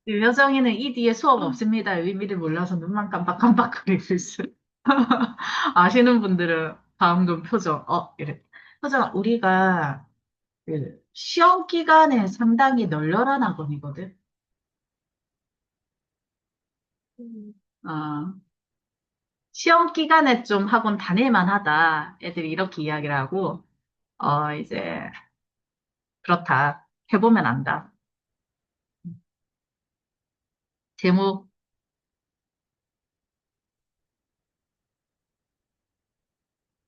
여정이는 이 뒤에 수업 없습니다. 의미를 몰라서 눈만 깜빡깜빡거리고 있어요. 아시는 분들은 방금 표정, 이래. 표정, 우리가 그 시험 기간에 상당히 널널한 학원이거든. 어, 시험 기간에 좀 학원 다닐만 하다. 애들이 이렇게 이야기를 하고, 이제, 그렇다. 해보면 안다. 제목,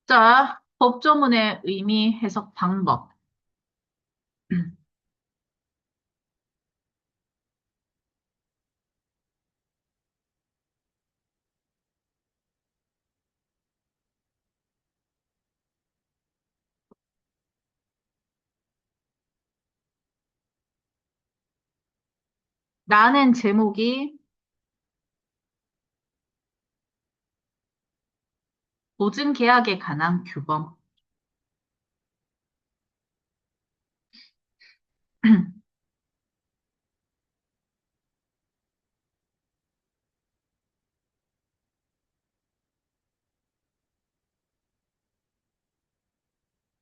자, 법조문의 의미 해석 방법. 나는 제목이 보증 계약에 관한 규범.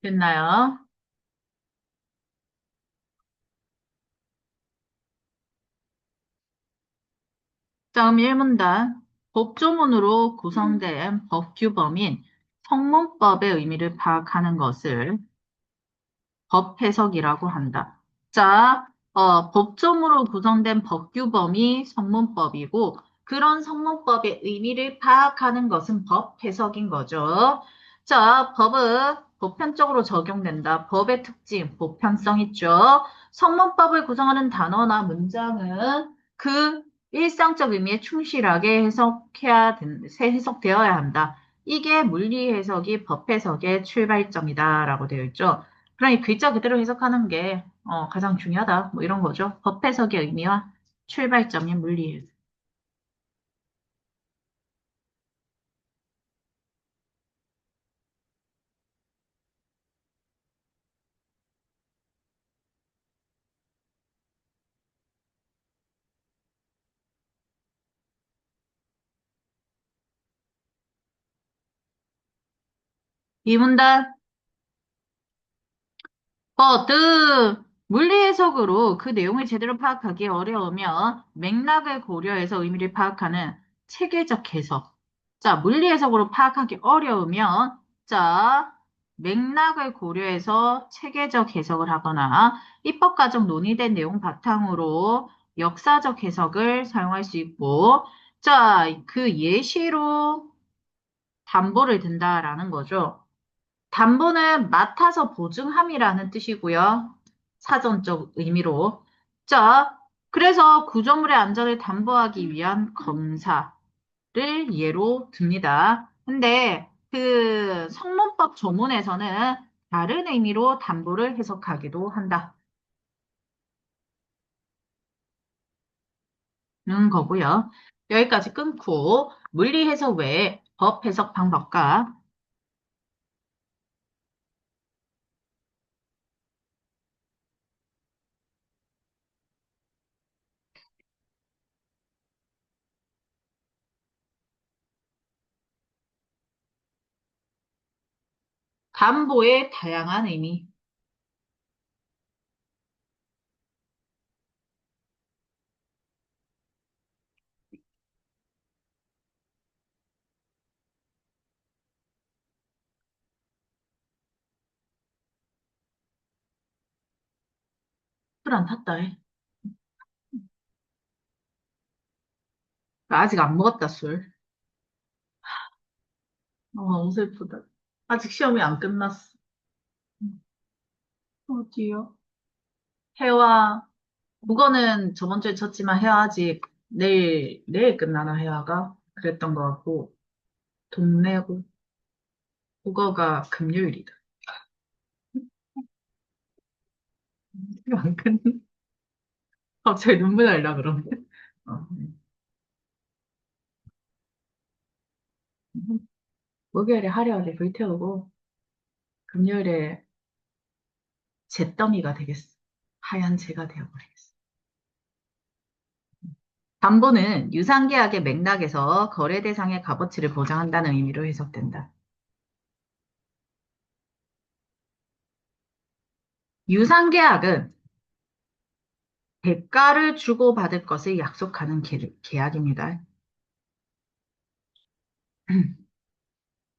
됐나요? 다음 1문단. 법조문으로 구성된 법규범인 성문법의 의미를 파악하는 것을 법 해석이라고 한다. 자, 법조문으로 구성된 법규범이 성문법이고, 그런 성문법의 의미를 파악하는 것은 법 해석인 거죠. 자, 법은 보편적으로 적용된다. 법의 특징, 보편성 있죠. 성문법을 구성하는 단어나 문장은 그 일상적 의미에 충실하게 해석되어야 한다. 이게 물리 해석이 법 해석의 출발점이다라고 되어 있죠. 그러니 글자 그대로 해석하는 게 가장 중요하다. 뭐 이런 거죠. 법 해석의 의미와 출발점인 물리 해석. 이 문단 물리 해석으로 그 내용을 제대로 파악하기 어려우면 맥락을 고려해서 의미를 파악하는 체계적 해석. 자, 물리 해석으로 파악하기 어려우면 자, 맥락을 고려해서 체계적 해석을 하거나 입법과정 논의된 내용 바탕으로 역사적 해석을 사용할 수 있고 자, 그 예시로 담보를 든다라는 거죠. 담보는 맡아서 보증함이라는 뜻이고요. 사전적 의미로. 자, 그래서 구조물의 안전을 담보하기 위한 검사를 예로 듭니다. 근데 그 성문법 조문에서는 다른 의미로 담보를 해석하기도 한다는 거고요. 여기까지 끊고 물리 해석 외에 법 해석 방법과 담보의 다양한 의미. 술 안 탔다 해. 아직 안 먹었다, 술. 너무 슬프다. 아직 시험이 안 끝났어. 어디요? 회화, 국어는 저번 주에 쳤지만 회화 아직 내일 끝나나 회화가? 그랬던 것 같고, 동래고, 국어가 금요일이다. 안 끝, 갑자기 눈물 날라 그러는데. 어, 목요일에 하려하래 불태우고, 금요일에 잿더미가 되겠어. 하얀 재가 되어버리겠어. 담보는 유상계약의 맥락에서 거래 대상의 값어치를 보장한다는 의미로 해석된다. 유상계약은 대가를 주고받을 것을 약속하는 계약입니다.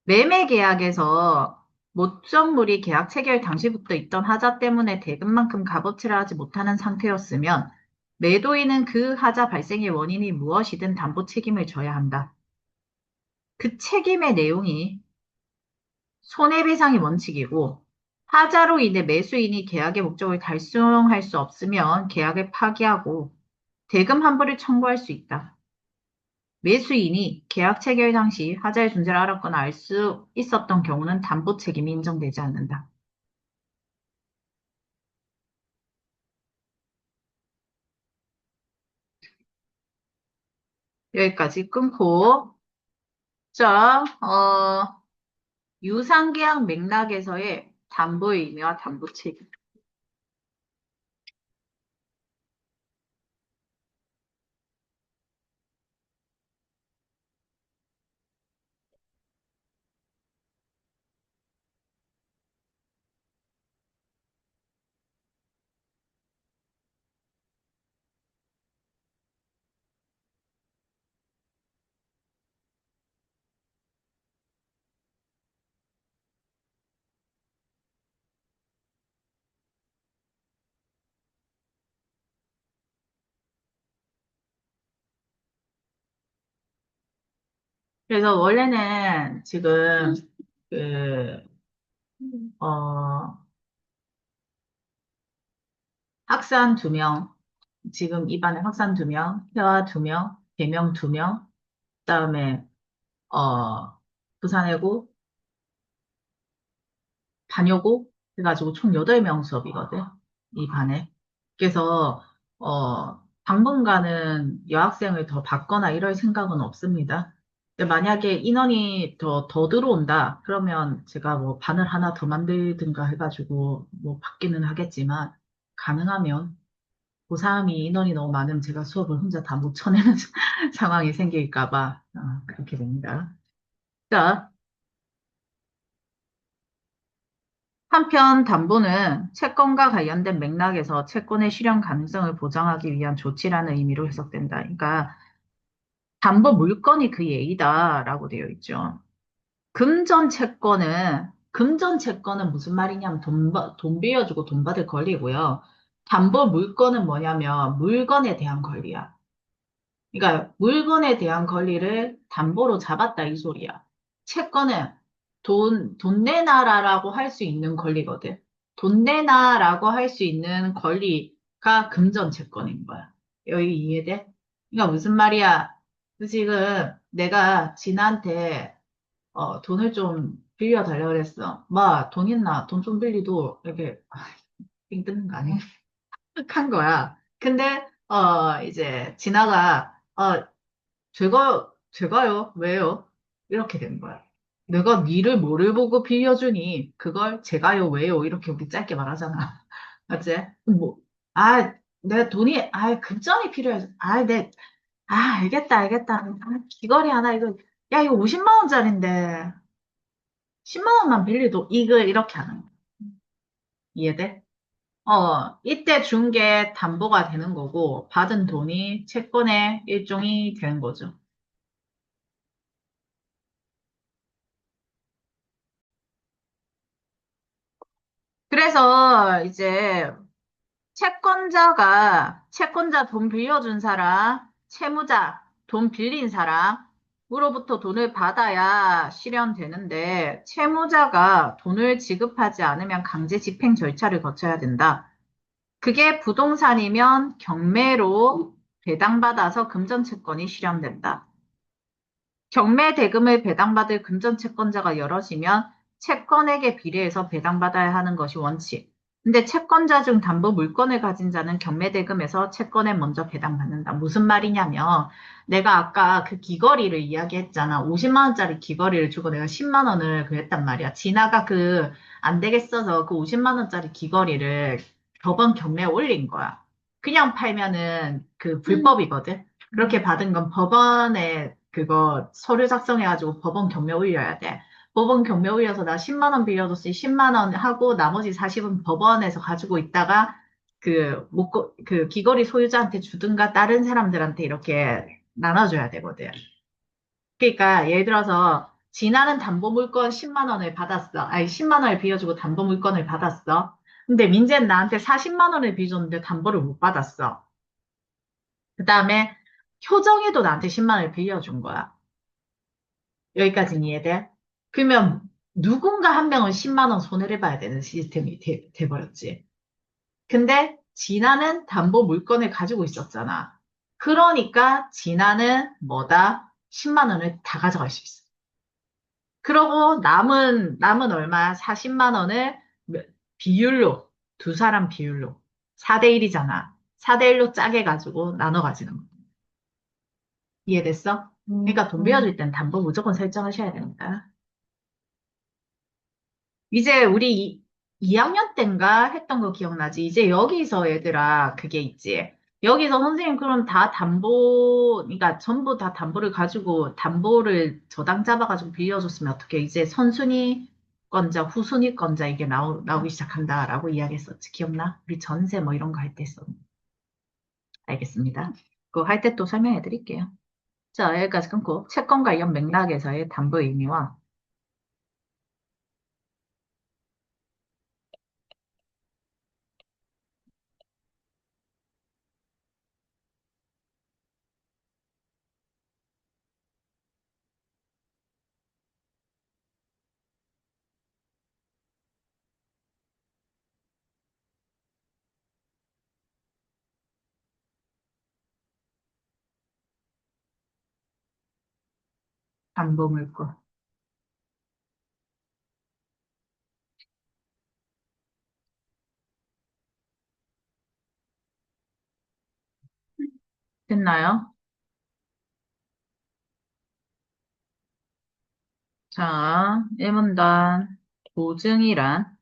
매매 계약에서 모적물이 계약 체결 당시부터 있던 하자 때문에 대금만큼 값어치를 하지 못하는 상태였으면 매도인은 그 하자 발생의 원인이 무엇이든 담보 책임을 져야 한다. 그 책임의 내용이 손해배상이 원칙이고 하자로 인해 매수인이 계약의 목적을 달성할 수 없으면 계약을 파기하고 대금 환불을 청구할 수 있다. 매수인이 계약 체결 당시 하자의 존재를 알았거나 알 수 있었던 경우는 담보 책임이 인정되지 않는다. 여기까지 끊고, 자, 유상계약 맥락에서의 담보의 의미와 담보 책임. 그래서 원래는 지금 그, 어, 학산 2명, 지금 입안에 학산 2명, 회화 2명, 개명 2명, 그다음에 부산외고, 반여고 해가지고 총 8명 수업이거든. 이 반에. 그래서 당분간은 여학생을 더 받거나 이럴 생각은 없습니다. 근데 만약에 인원이 더 들어온다. 그러면 제가 뭐 반을 하나 더 만들든가 해가지고 뭐 받기는 하겠지만 가능하면 고3이 인원이 너무 많으면 제가 수업을 혼자 다 못 쳐내는 상황이 생길까 봐 그렇게 됩니다. 자, 한편 담보는 채권과 관련된 맥락에서 채권의 실현 가능성을 보장하기 위한 조치라는 의미로 해석된다. 그러니까 담보 물건이 그 예의다라고 되어 있죠. 금전 채권은 무슨 말이냐면 돈 빌려주고 돈 받을 권리고요. 담보 물건은 뭐냐면 물건에 대한 권리야. 그러니까 물건에 대한 권리를 담보로 잡았다 이 소리야. 채권은 돈 내놔라라고 할 수 있는 권리거든. 돈 내놔라고 할 수 있는 권리가 금전채권인 거야. 여기 이해돼? 그러니까 무슨 말이야? 그 지금 내가 진한테 돈을 좀 빌려달라고 그랬어. 마, 돈 있나? 돈 좀 빌리도 이렇게 빙 뜨는 거 아니야? 한 거야. 근데 이제 진아가 제가요? 왜요? 이렇게 된 거야. 내가 니를 뭐를 보고 빌려주니, 그걸 제가요? 왜요? 이렇게 우리 짧게 말하잖아. 맞지? 뭐, 아, 내 돈이, 급전이 필요해서, 알겠다, 알겠다. 귀걸이 하나, 이거, 야, 이거 50만 원짜린데, 10만 원만 빌리도, 이거, 이렇게 하는 거야. 이해돼? 이때 준 게 담보가 되는 거고, 받은 돈이 채권의 일종이 되는 거죠. 그래서 이제 채권자 돈 빌려준 사람, 채무자 돈 빌린 사람으로부터 돈을 받아야 실현되는데, 채무자가 돈을 지급하지 않으면 강제 집행 절차를 거쳐야 된다. 그게 부동산이면 경매로 배당받아서 금전채권이 실현된다. 경매 대금을 배당받을 금전채권자가 여럿이면 채권액에 비례해서 배당받아야 하는 것이 원칙. 근데 채권자 중 담보 물건을 가진 자는 경매 대금에서 채권에 먼저 배당받는다. 무슨 말이냐면 내가 아까 그 귀걸이를 이야기했잖아. 50만 원짜리 귀걸이를 주고 내가 10만 원을 그랬단 말이야. 진아가 안 되겠어서 그 50만 원짜리 귀걸이를 저번 경매에 올린 거야. 그냥 팔면은 그 불법이거든. 그렇게 받은 건 법원에 그거 서류 작성해가지고 법원 경매 올려야 돼. 법원 경매 올려서 나 10만 원 빌려줬으니 10만 원 하고 나머지 40은 법원에서 가지고 있다가 그 귀걸이 소유자한테 주든가 다른 사람들한테 이렇게 나눠줘야 되거든. 그러니까 예를 들어서 진아는 담보 물건 10만 원을 받았어. 아니 10만 원을 빌려주고 담보 물건을 받았어. 근데 민재는 나한테 40만 원을 빌려줬는데 담보를 못 받았어. 그 다음에 효정이도 나한테 10만 원을 빌려준 거야. 여기까지 이해돼? 그러면 누군가 한 명은 10만 원 손해를 봐야 되는 시스템이 돼버렸지. 근데 진아는 담보 물건을 가지고 있었잖아. 그러니까 진아는 뭐다? 10만 원을 다 가져갈 수 있어. 그러고 남은 얼마야? 40만 원을 비율로, 두 사람 비율로. 4대 1이잖아. 4대 1로 짜게 가지고 나눠 가지는 거. 이해됐어? 그러니까 돈 빌려줄 땐 담보 무조건 설정하셔야 됩니다. 이제 우리 2학년 때인가 했던 거 기억나지? 이제 여기서 얘들아, 그게 있지. 여기서 선생님 그럼 다 담보, 그러니까 전부 다 담보를 가지고 담보를 저당 잡아가지고 빌려줬으면 어떻게 이제 선순위 건자, 후순위 건자 이게 나오기 시작한다라고 이야기했었지. 기억나? 우리 전세 뭐 이런 거 할 때 했었는데. 알겠습니다. 그거 할 때 또 설명해 드릴게요. 자, 여기까지 끊고 채권 관련 맥락에서의 담보 의미와 담보 물건. 됐나요? 자, 1문단. 보증이란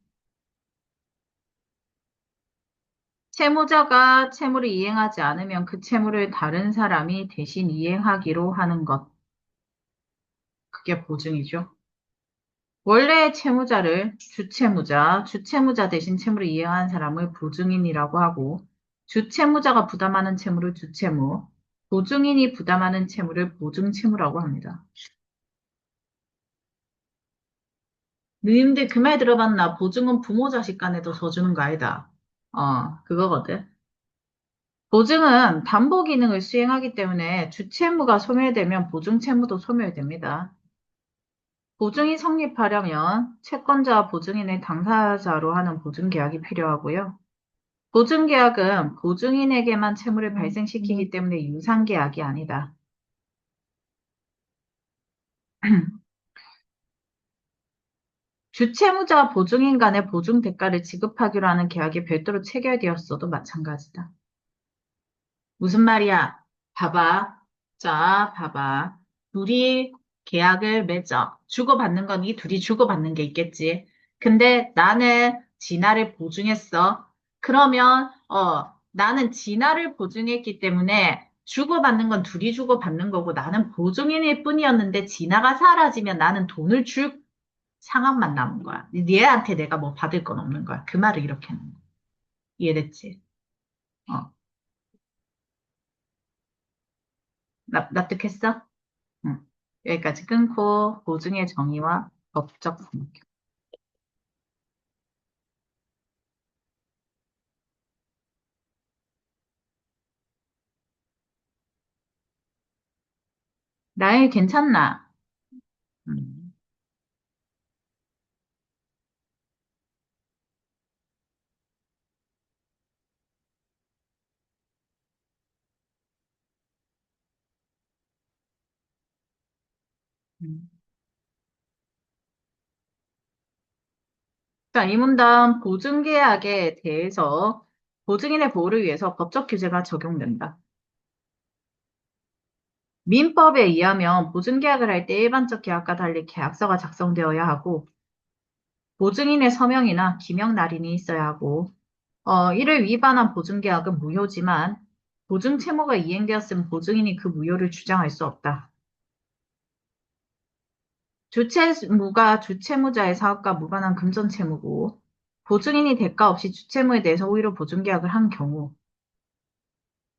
채무자가 채무를 이행하지 않으면 그 채무를 다른 사람이 대신 이행하기로 하는 것. 그게 보증이죠. 원래 채무자를 주채무자 대신 채무를 이행하는 사람을 보증인이라고 하고, 주채무자가 부담하는 채무를 주채무, 보증인이 부담하는 채무를 보증채무라고 합니다. 너희들 그 말 들어봤나? 보증은 부모 자식 간에도 져주는 거 아니다. 그거거든. 보증은 담보 기능을 수행하기 때문에 주채무가 소멸되면 보증채무도 소멸됩니다. 보증이 성립하려면 채권자와 보증인의 당사자로 하는 보증계약이 필요하고요. 보증계약은 보증인에게만 채무를 발생시키기 때문에 유상계약이 아니다. 주채무자와 보증인 간의 보증 대가를 지급하기로 하는 계약이 별도로 체결되었어도 마찬가지다. 무슨 말이야? 봐봐. 자, 봐봐. 둘이 계약을 맺어. 주고받는 건 이 둘이 주고받는 게 있겠지. 근데 나는 진아를 보증했어. 그러면, 나는 진아를 보증했기 때문에 주고받는 건 둘이 주고받는 거고 나는 보증인일 뿐이었는데 진아가 사라지면 나는 돈을 줄 상황만 남은 거야. 얘한테 내가 뭐 받을 건 없는 거야. 그 말을 이렇게 하는 거야. 이해됐지? 어, 납득했어? 응. 여기까지 끊고 보증의 정의와 법적 성격. 나일 괜찮나? 음, 음. 자, 이 문단 보증계약에 대해서 보증인의 보호를 위해서 법적 규제가 적용된다. 민법에 의하면 보증계약을 할 때 일반적 계약과 달리 계약서가 작성되어야 하고 보증인의 서명이나 기명 날인이 있어야 하고 이를 위반한 보증계약은 무효지만 보증 채무가 이행되었으면 보증인이 그 무효를 주장할 수 없다. 주채무가 주채무자의 사업과 무관한 금전 채무고 보증인이 대가 없이 주채무에 대해서 오히려 보증계약을 한 경우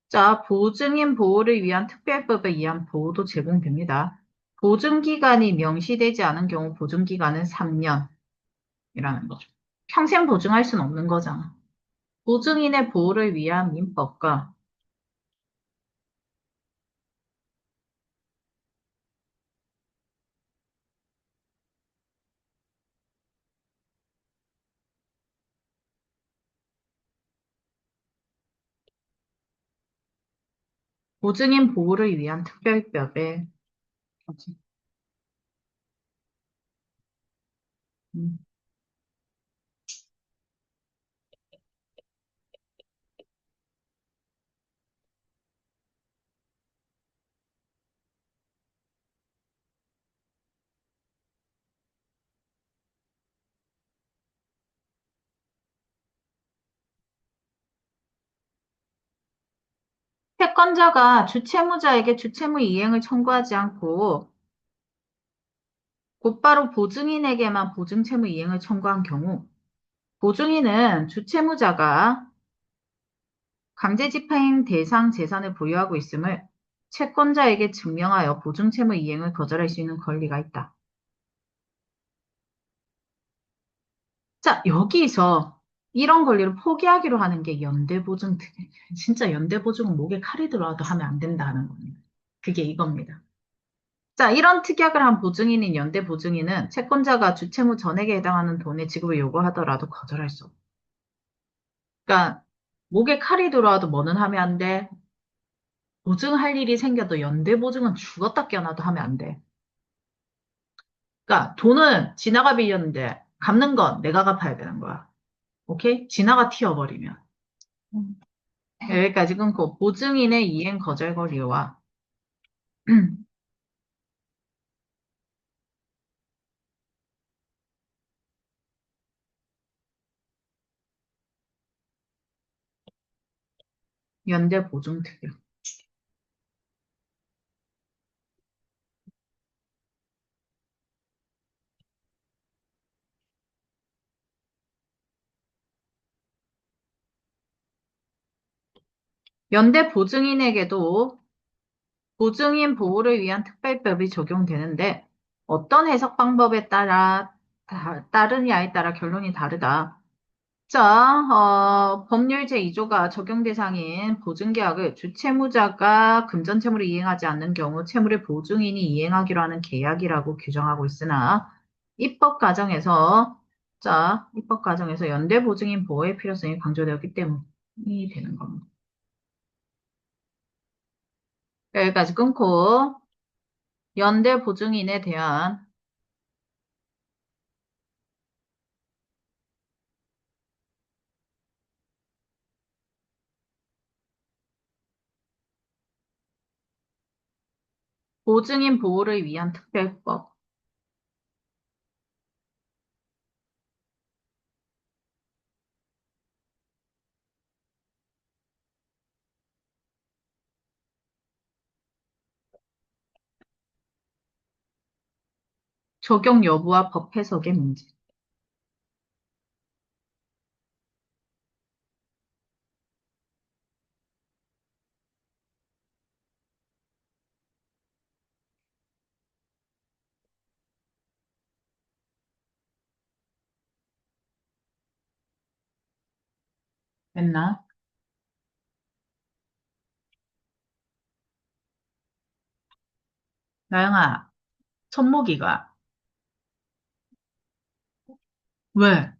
자, 보증인 보호를 위한 특별법에 의한 보호도 제공됩니다. 보증기간이 명시되지 않은 경우 보증기간은 3년이라는 거죠. 평생 보증할 수는 없는 거잖아. 보증인의 보호를 위한 민법과 보증인 보호를 위한 특별법에 뭐지? 음, 채권자가 주채무자에게 주채무 이행을 청구하지 않고 곧바로 보증인에게만 보증채무 이행을 청구한 경우 보증인은 주채무자가 강제집행 대상 재산을 보유하고 있음을 채권자에게 증명하여 보증채무 이행을 거절할 수 있는 권리가 있다. 자, 여기서 이런 권리를 포기하기로 하는 게 연대보증 특혜. 진짜 연대보증은 목에 칼이 들어와도 하면 안 된다는 겁니다. 그게 이겁니다. 자, 이런 특약을 한 보증인인 연대보증인은 채권자가 주채무 전액에 해당하는 돈의 지급을 요구하더라도 거절할 수 없다. 그러니까 목에 칼이 들어와도 뭐는 하면 안 돼? 보증할 일이 생겨도 연대보증은 죽었다 깨어나도 하면 안 돼. 그러니까 돈은 지나가 빌렸는데 갚는 건 내가 갚아야 되는 거야. 오케이? 지나가 튀어버리면. 음. 여기까지 끊고 보증인의 이행 거절 권리와 연대 보증 특약. 연대 보증인에게도 보증인 보호를 위한 특별법이 적용되는데 어떤 해석 방법에 따르냐에 따라 결론이 다르다. 자, 법률 제2조가 적용 대상인 보증계약을 주채무자가 금전채무를 이행하지 않는 경우 채무를 보증인이 이행하기로 하는 계약이라고 규정하고 있으나 입법 과정에서 입법 과정에서 연대 보증인 보호의 필요성이 강조되었기 때문이 되는 겁니다. 여기까지 끊고 연대 보증인에 대한 보증인 보호를 위한 특별법 적용 여부와 법 해석의 문제. 됐나? 나영아, 손목이가 왜?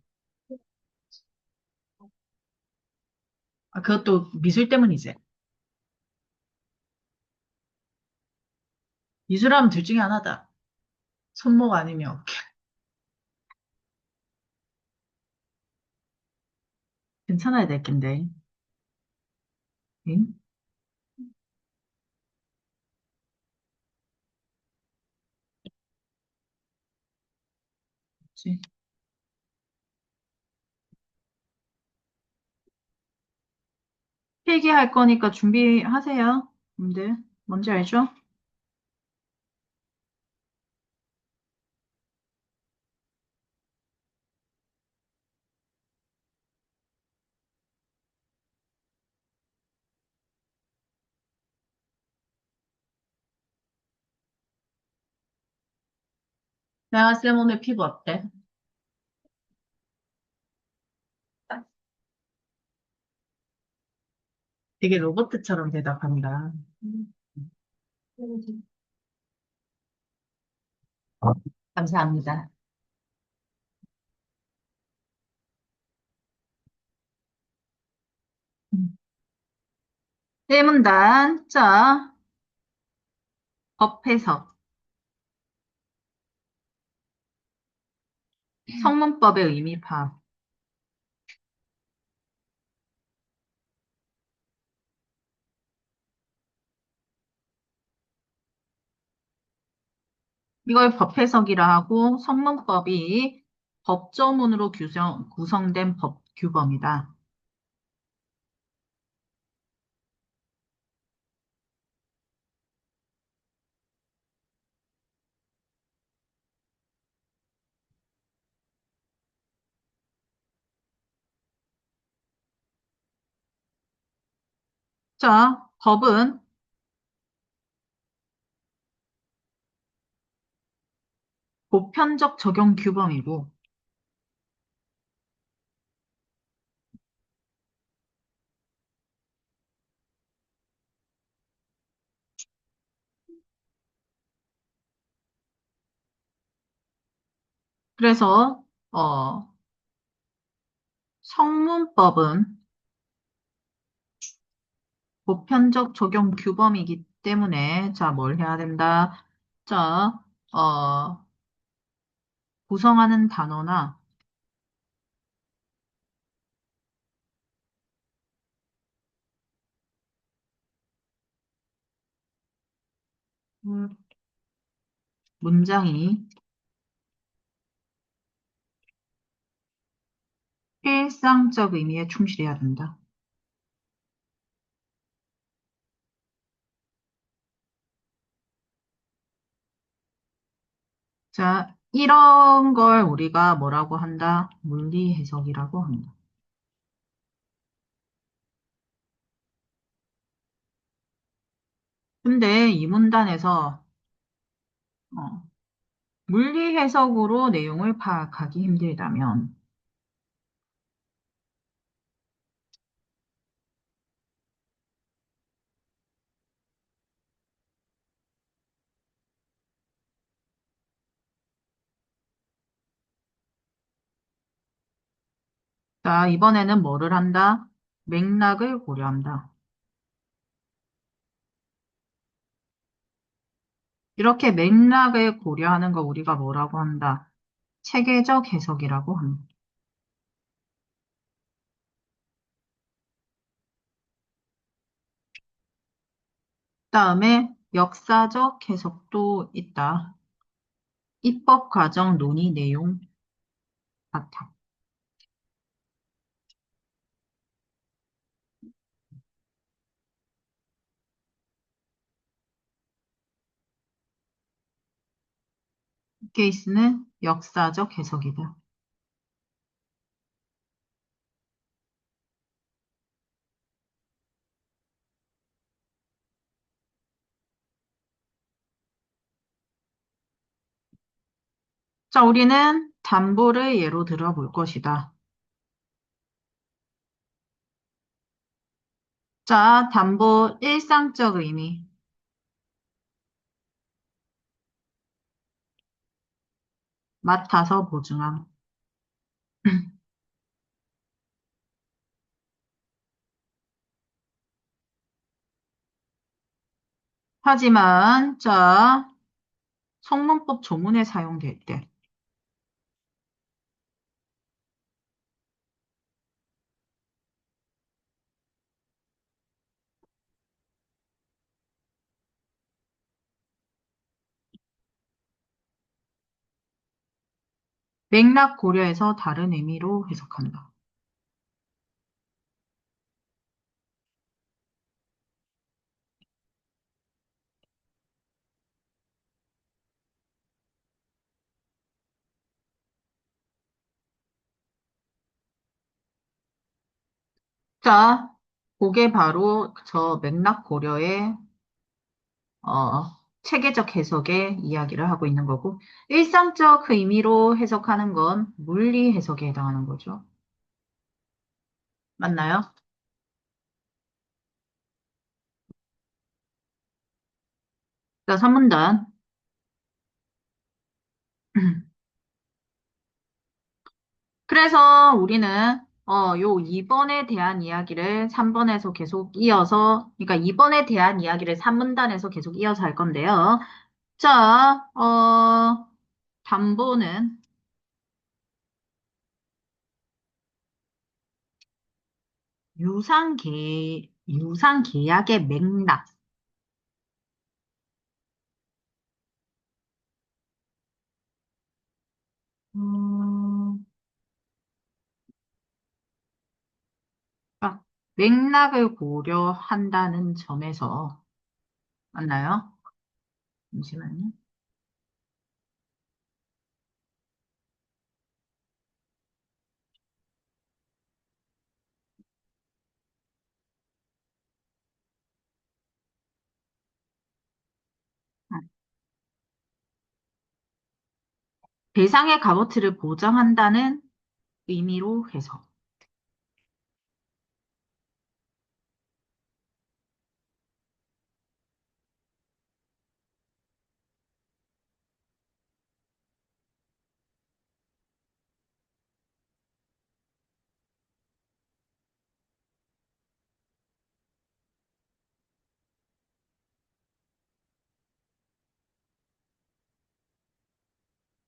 아, 그것도 미술 때문이지. 미술하면 둘 중에 하나다. 손목 아니면 어깨. 괜찮아야 될 텐데. 응? 그치? 필기할 거니까 준비하세요. 근데 뭔지 알죠? 야, 쌤 오늘 피부 어때? 되게 로봇처럼 대답한다. 감사합니다. 네 문단. 자, 법 해석. 성문법의 의미 파악. 이걸 법 해석이라 하고 성문법이 법조문으로 구성된 법 규범이다. 자, 법은 보편적 적용 규범이고, 그래서, 성문법은 보편적 적용 규범이기 때문에, 자, 뭘 해야 된다? 자, 어, 구성하는 단어나 음, 문장이 필상적 의미에 충실해야 된다. 자, 이런 걸 우리가 뭐라고 한다? 물리 해석이라고 한다. 근데 이 문단에서 어, 물리 해석으로 내용을 파악하기 힘들다면, 자, 이번에는 뭐를 한다? 맥락을 고려한다. 이렇게 맥락을 고려하는 거 우리가 뭐라고 한다? 체계적 해석이라고 합니다. 다음에 역사적 해석도 있다. 입법 과정 논의 내용 바탕. 케이스는 역사적 해석이다. 자, 우리는 담보를 예로 들어 볼 것이다. 자, 담보 일상적 의미. 맡아서 보증함. 하지만, 자, 성문법 조문에 사용될 때, 맥락 고려해서 다른 의미로 해석한다. 자, 그게 바로 저 맥락 고려의 체계적 해석의 이야기를 하고 있는 거고, 일상적 의미로 해석하는 건 물리 해석에 해당하는 거죠. 맞나요? 자, 3문단. 그래서 우리는 요 2번에 대한 이야기를 3번에서 계속 이어서, 그러니까 2번에 대한 이야기를 3문단에서 계속 이어서 할 건데요. 자, 담보는 유상계약의 맥락. 음, 아, 맥락을 고려한다는 점에서, 맞나요? 잠시만요. 대상의 값어치를 보장한다는 의미로 해서.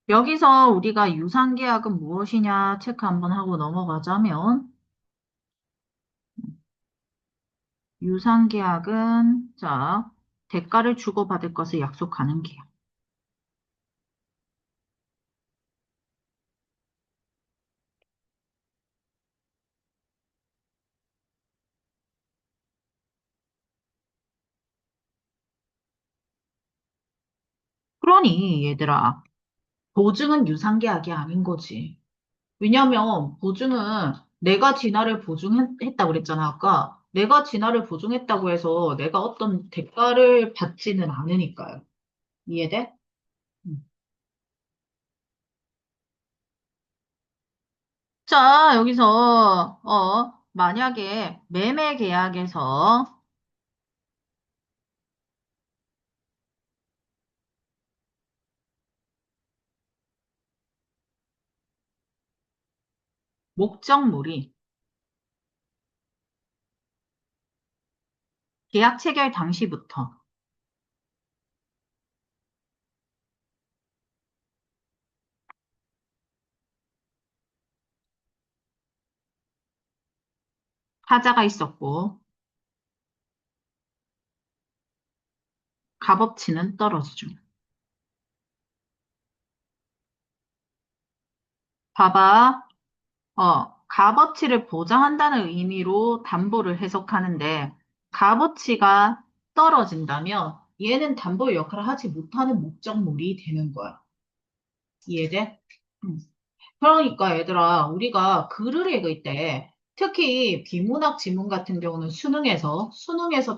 여기서 우리가 유상계약은 무엇이냐 체크 한번 하고 넘어가자면, 유상계약은, 자, 대가를 주고받을 것을 약속하는 계약. 그러니, 얘들아, 보증은 유상계약이 아닌 거지. 왜냐면, 보증은 내가 진화를 보증했다고 그랬잖아, 아까. 내가 진화를 보증했다고 해서 내가 어떤 대가를 받지는 않으니까요. 이해돼? 음. 자, 여기서, 만약에 매매 계약에서 목적물이 계약 체결 당시부터 하자가 있었고, 값어치는 떨어지죠. 봐봐, 값어치를 보장한다는 의미로 담보를 해석하는데, 값어치가 떨어진다면 얘는 담보의 역할을 하지 못하는 목적물이 되는 거야. 이해돼? 음. 그러니까 얘들아, 우리가 글을 읽을 때, 특히 비문학 지문 같은 경우는 수능에서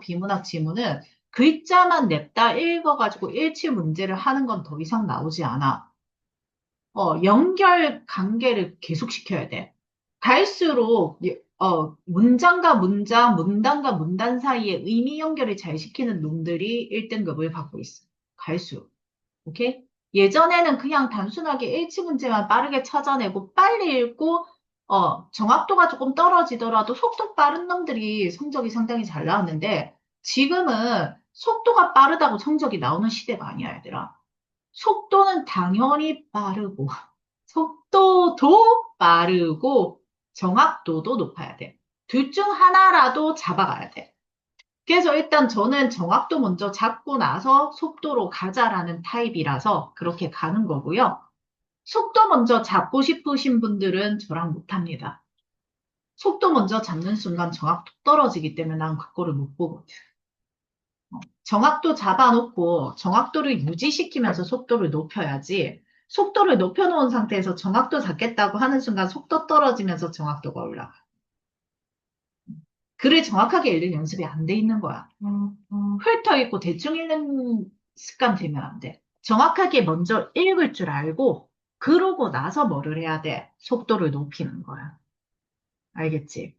비문학 지문은 글자만 냅다 읽어가지고 일치 문제를 하는 건 더 이상 나오지 않아. 연결 관계를 계속시켜야 돼. 갈수록, 문장과 문장, 문단과 문단 사이에 의미 연결을 잘 시키는 놈들이 1등급을 받고 있어. 갈수록. 오케이? 예전에는 그냥 단순하게 일치 문제만 빠르게 찾아내고 빨리 읽고 정확도가 조금 떨어지더라도 속도 빠른 놈들이 성적이 상당히 잘 나왔는데 지금은 속도가 빠르다고 성적이 나오는 시대가 아니야, 얘들아. 속도는 당연히 빠르고 속도도 빠르고 정확도도 높아야 돼. 둘 중 하나라도 잡아가야 돼. 그래서 일단 저는 정확도 먼저 잡고 나서 속도로 가자라는 타입이라서 그렇게 가는 거고요. 속도 먼저 잡고 싶으신 분들은 저랑 못합니다. 속도 먼저 잡는 순간 정확도 떨어지기 때문에 난 그거를 못 보거든. 정확도 잡아놓고 정확도를 유지시키면서 속도를 높여야지. 속도를 높여놓은 상태에서 정확도 잡겠다고 하는 순간 속도 떨어지면서 정확도가 올라가. 글을 정확하게 읽는 연습이 안 돼 있는 거야. 훑어 읽고 대충 읽는 습관 들면 안 돼. 정확하게 먼저 읽을 줄 알고, 그러고 나서 뭐를 해야 돼? 속도를 높이는 거야. 알겠지?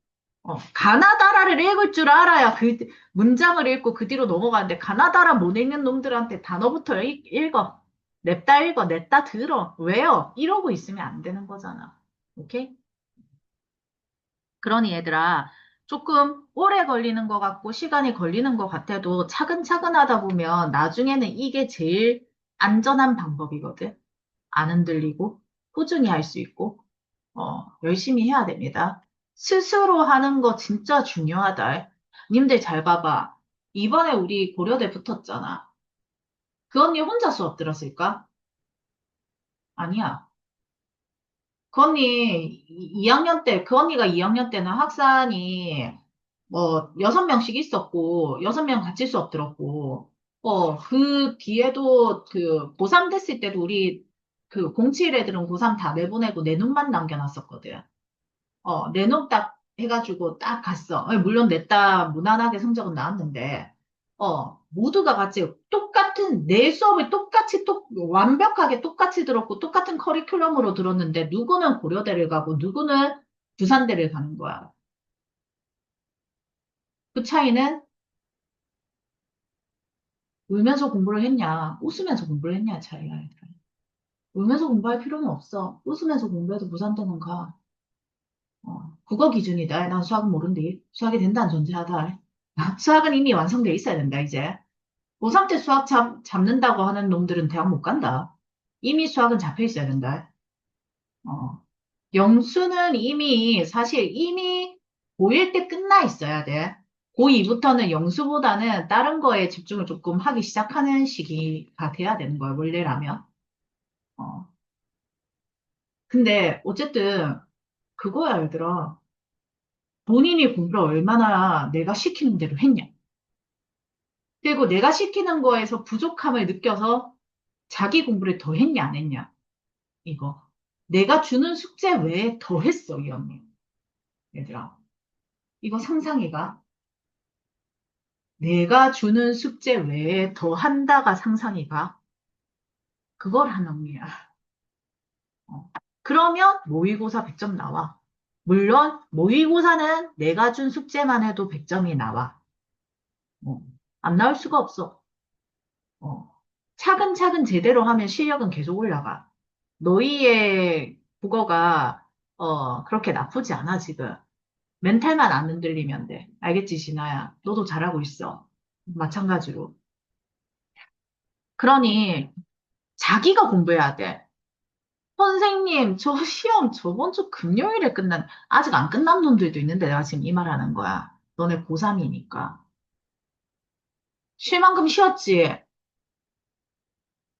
가나다라를 읽을 줄 알아야 그 문장을 읽고 그 뒤로 넘어가는데, 가나다라 못 읽는 놈들한테 단어부터 읽어. 냅다 읽어, 냅다 들어, 외워. 이러고 있으면 안 되는 거잖아. 오케이? 그러니 얘들아, 조금 오래 걸리는 것 같고 시간이 걸리는 것 같아도 차근차근 하다 보면 나중에는 이게 제일 안전한 방법이거든. 안 흔들리고 꾸준히 할 수 있고, 열심히 해야 됩니다. 스스로 하는 거 진짜 중요하다. 님들 잘 봐봐. 이번에 우리 고려대 붙었잖아. 그 언니 혼자 수업 들었을까? 아니야. 그 언니 2학년 때, 그 언니가 2학년 때는 학산이 뭐 6명씩 있었고 6명 같이 수업 들었고 그 뒤에도 그 고3 됐을 때도 우리 그 07 애들은 고3 다 내보내고 내 눈만 남겨놨었거든. 내 눈 딱 해가지고 딱 갔어. 물론 냈다 무난하게 성적은 나왔는데 모두가 같이 똑같은 내 수업을 똑같이 완벽하게 똑같이 들었고 똑같은 커리큘럼으로 들었는데 누구는 고려대를 가고 누구는 부산대를 가는 거야. 그 차이는 울면서 공부를 했냐, 웃으면서 공부를 했냐 차이가. 울면서 공부할 필요는 없어. 웃으면서 공부해도 부산대는 가. 그거 기준이다. 난 수학은 모른디. 수학이 된다는 전제하다. 수학은 이미 완성돼 있어야 된다, 이제. 고3 때 수학 잡는다고 하는 놈들은 대학 못 간다. 이미 수학은 잡혀 있어야 된다. 어. 영수는 사실 이미 고1 때 끝나 있어야 돼. 고2부터는 영수보다는 다른 거에 집중을 조금 하기 시작하는 시기가 돼야 되는 거야, 원래라면. 어. 근데 어쨌든 그거야, 얘들아. 본인이 공부를 얼마나 내가 시키는 대로 했냐. 그리고 내가 시키는 거에서 부족함을 느껴서 자기 공부를 더 했냐, 안 했냐. 이거. 내가 주는 숙제 외에 더 했어, 이 언니. 얘들아. 이거 상상해가. 내가 주는 숙제 외에 더 한다가 상상해가. 그걸 하는 언니야. 그러면 모의고사 100점 나와. 물론 모의고사는 내가 준 숙제만 해도 100점이 나와. 어, 안 나올 수가 없어. 어. 차근차근 제대로 하면 실력은 계속 올라가. 너희의 국어가 그렇게 나쁘지 않아, 지금. 멘탈만 안 흔들리면 돼. 알겠지, 진아야? 너도 잘하고 있어. 마찬가지로. 그러니 자기가 공부해야 돼. 선생님, 저 시험 저번 주 금요일에 아직 안 끝난 놈들도 있는데 내가 지금 이 말하는 거야. 너네 고3이니까. 쉴만큼 쉬었지?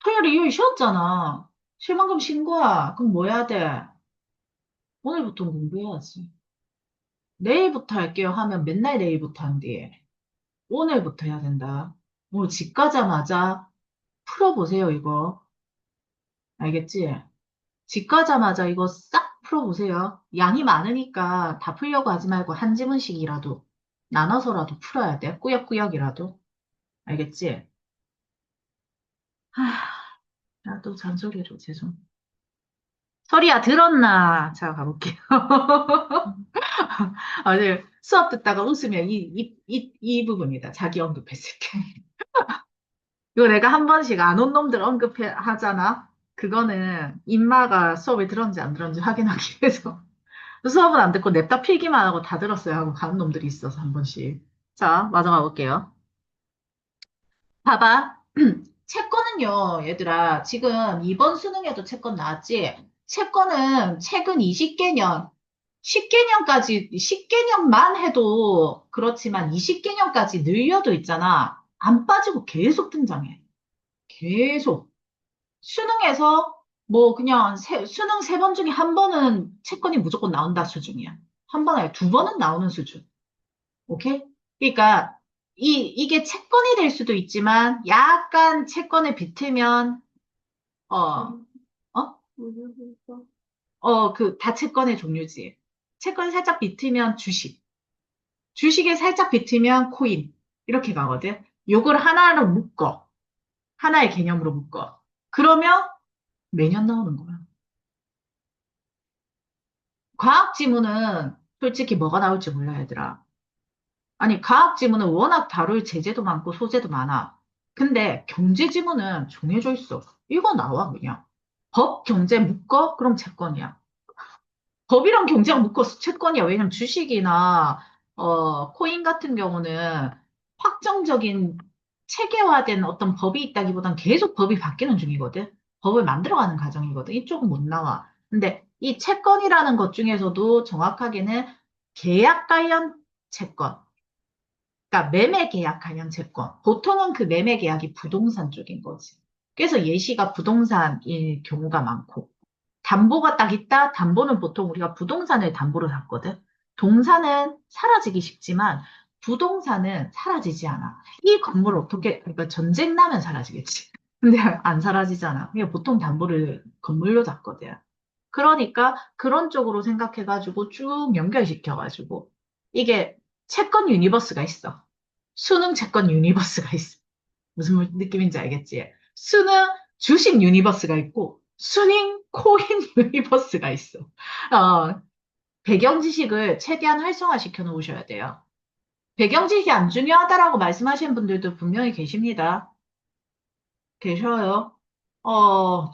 토요일, 일요일 쉬었잖아. 쉴만큼 쉰 거야. 그럼 뭐 해야 돼? 오늘부터 공부해야지. 내일부터 할게요 하면 맨날 내일부터 한대. 오늘부터 해야 된다. 오늘 집 가자마자 풀어보세요, 이거. 알겠지? 집 가자마자 이거 싹 풀어보세요. 양이 많으니까 다 풀려고 하지 말고 한 지문씩이라도 나눠서라도 풀어야 돼. 꾸역꾸역이라도. 알겠지? 하, 나또 잔소리로 죄송. 소리야, 들었나? 자, 가볼게요. 아니, 수업 듣다가 웃으면 이 부분이다. 자기 언급했을 때. 이거 내가 한 번씩 안 온 놈들 하잖아? 그거는 인마가 수업을 들었는지 안 들었는지 확인하기 위해서. 수업은 안 듣고 냅다 필기만 하고 다 들었어요 하고 가는 놈들이 있어서 한 번씩. 자, 마저 가볼게요. 봐봐. 채권은요, 얘들아, 지금 이번 수능에도 채권 나왔지? 채권은 최근 20개년, 10개년만 해도 그렇지만 20개년까지 늘려도 있잖아. 안 빠지고 계속 등장해. 계속. 수능에서 뭐 그냥 수능 3번 중에 한 번은 채권이 무조건 나온다 수준이야. 한 번 아니라 2번은 나오는 수준. 오케이? 그러니까 이게 채권이 될 수도 있지만 약간 채권을 비틀면 어, 어? 그 다채권의 종류지. 채권 살짝 비틀면 주식. 주식에 살짝 비트면 코인. 이렇게 가거든. 요걸 하나로 묶어. 하나의 개념으로 묶어. 그러면 매년 나오는 거야. 과학 지문은 솔직히 뭐가 나올지 몰라, 얘들아. 아니, 과학 지문은 워낙 다룰 제재도 많고 소재도 많아. 근데 경제 지문은 정해져 있어. 이거 나와, 그냥. 법, 경제 묶어? 그럼 채권이야. 법이랑 경제랑 묶어서 채권이야. 왜냐면 주식이나, 코인 같은 경우는 확정적인 체계화된 어떤 법이 있다기보단 계속 법이 바뀌는 중이거든. 법을 만들어가는 과정이거든. 이쪽은 못 나와. 근데 이 채권이라는 것 중에서도 정확하게는 계약 관련 채권. 그러니까 매매 계약 관련 채권. 보통은 그 매매 계약이 부동산 쪽인 거지. 그래서 예시가 부동산일 경우가 많고. 담보가 딱 있다. 담보는 보통 우리가 부동산을 담보로 샀거든. 동산은 사라지기 쉽지만 부동산은 사라지지 않아. 이 건물 어떻게, 그러니까 전쟁 나면 사라지겠지. 근데 안 사라지잖아. 그냥 보통 담보를 건물로 샀거든. 그러니까 그런 쪽으로 생각해가지고 쭉 연결시켜가지고 이게 채권 유니버스가 있어. 수능 채권 유니버스가 있어. 무슨 느낌인지 알겠지? 수능 주식 유니버스가 있고 수능 코인 유니버스가 있어. 어, 배경 지식을 최대한 활성화시켜 놓으셔야 돼요. 배경 지식이 안 중요하다라고 말씀하시는 분들도 분명히 계십니다. 계셔요.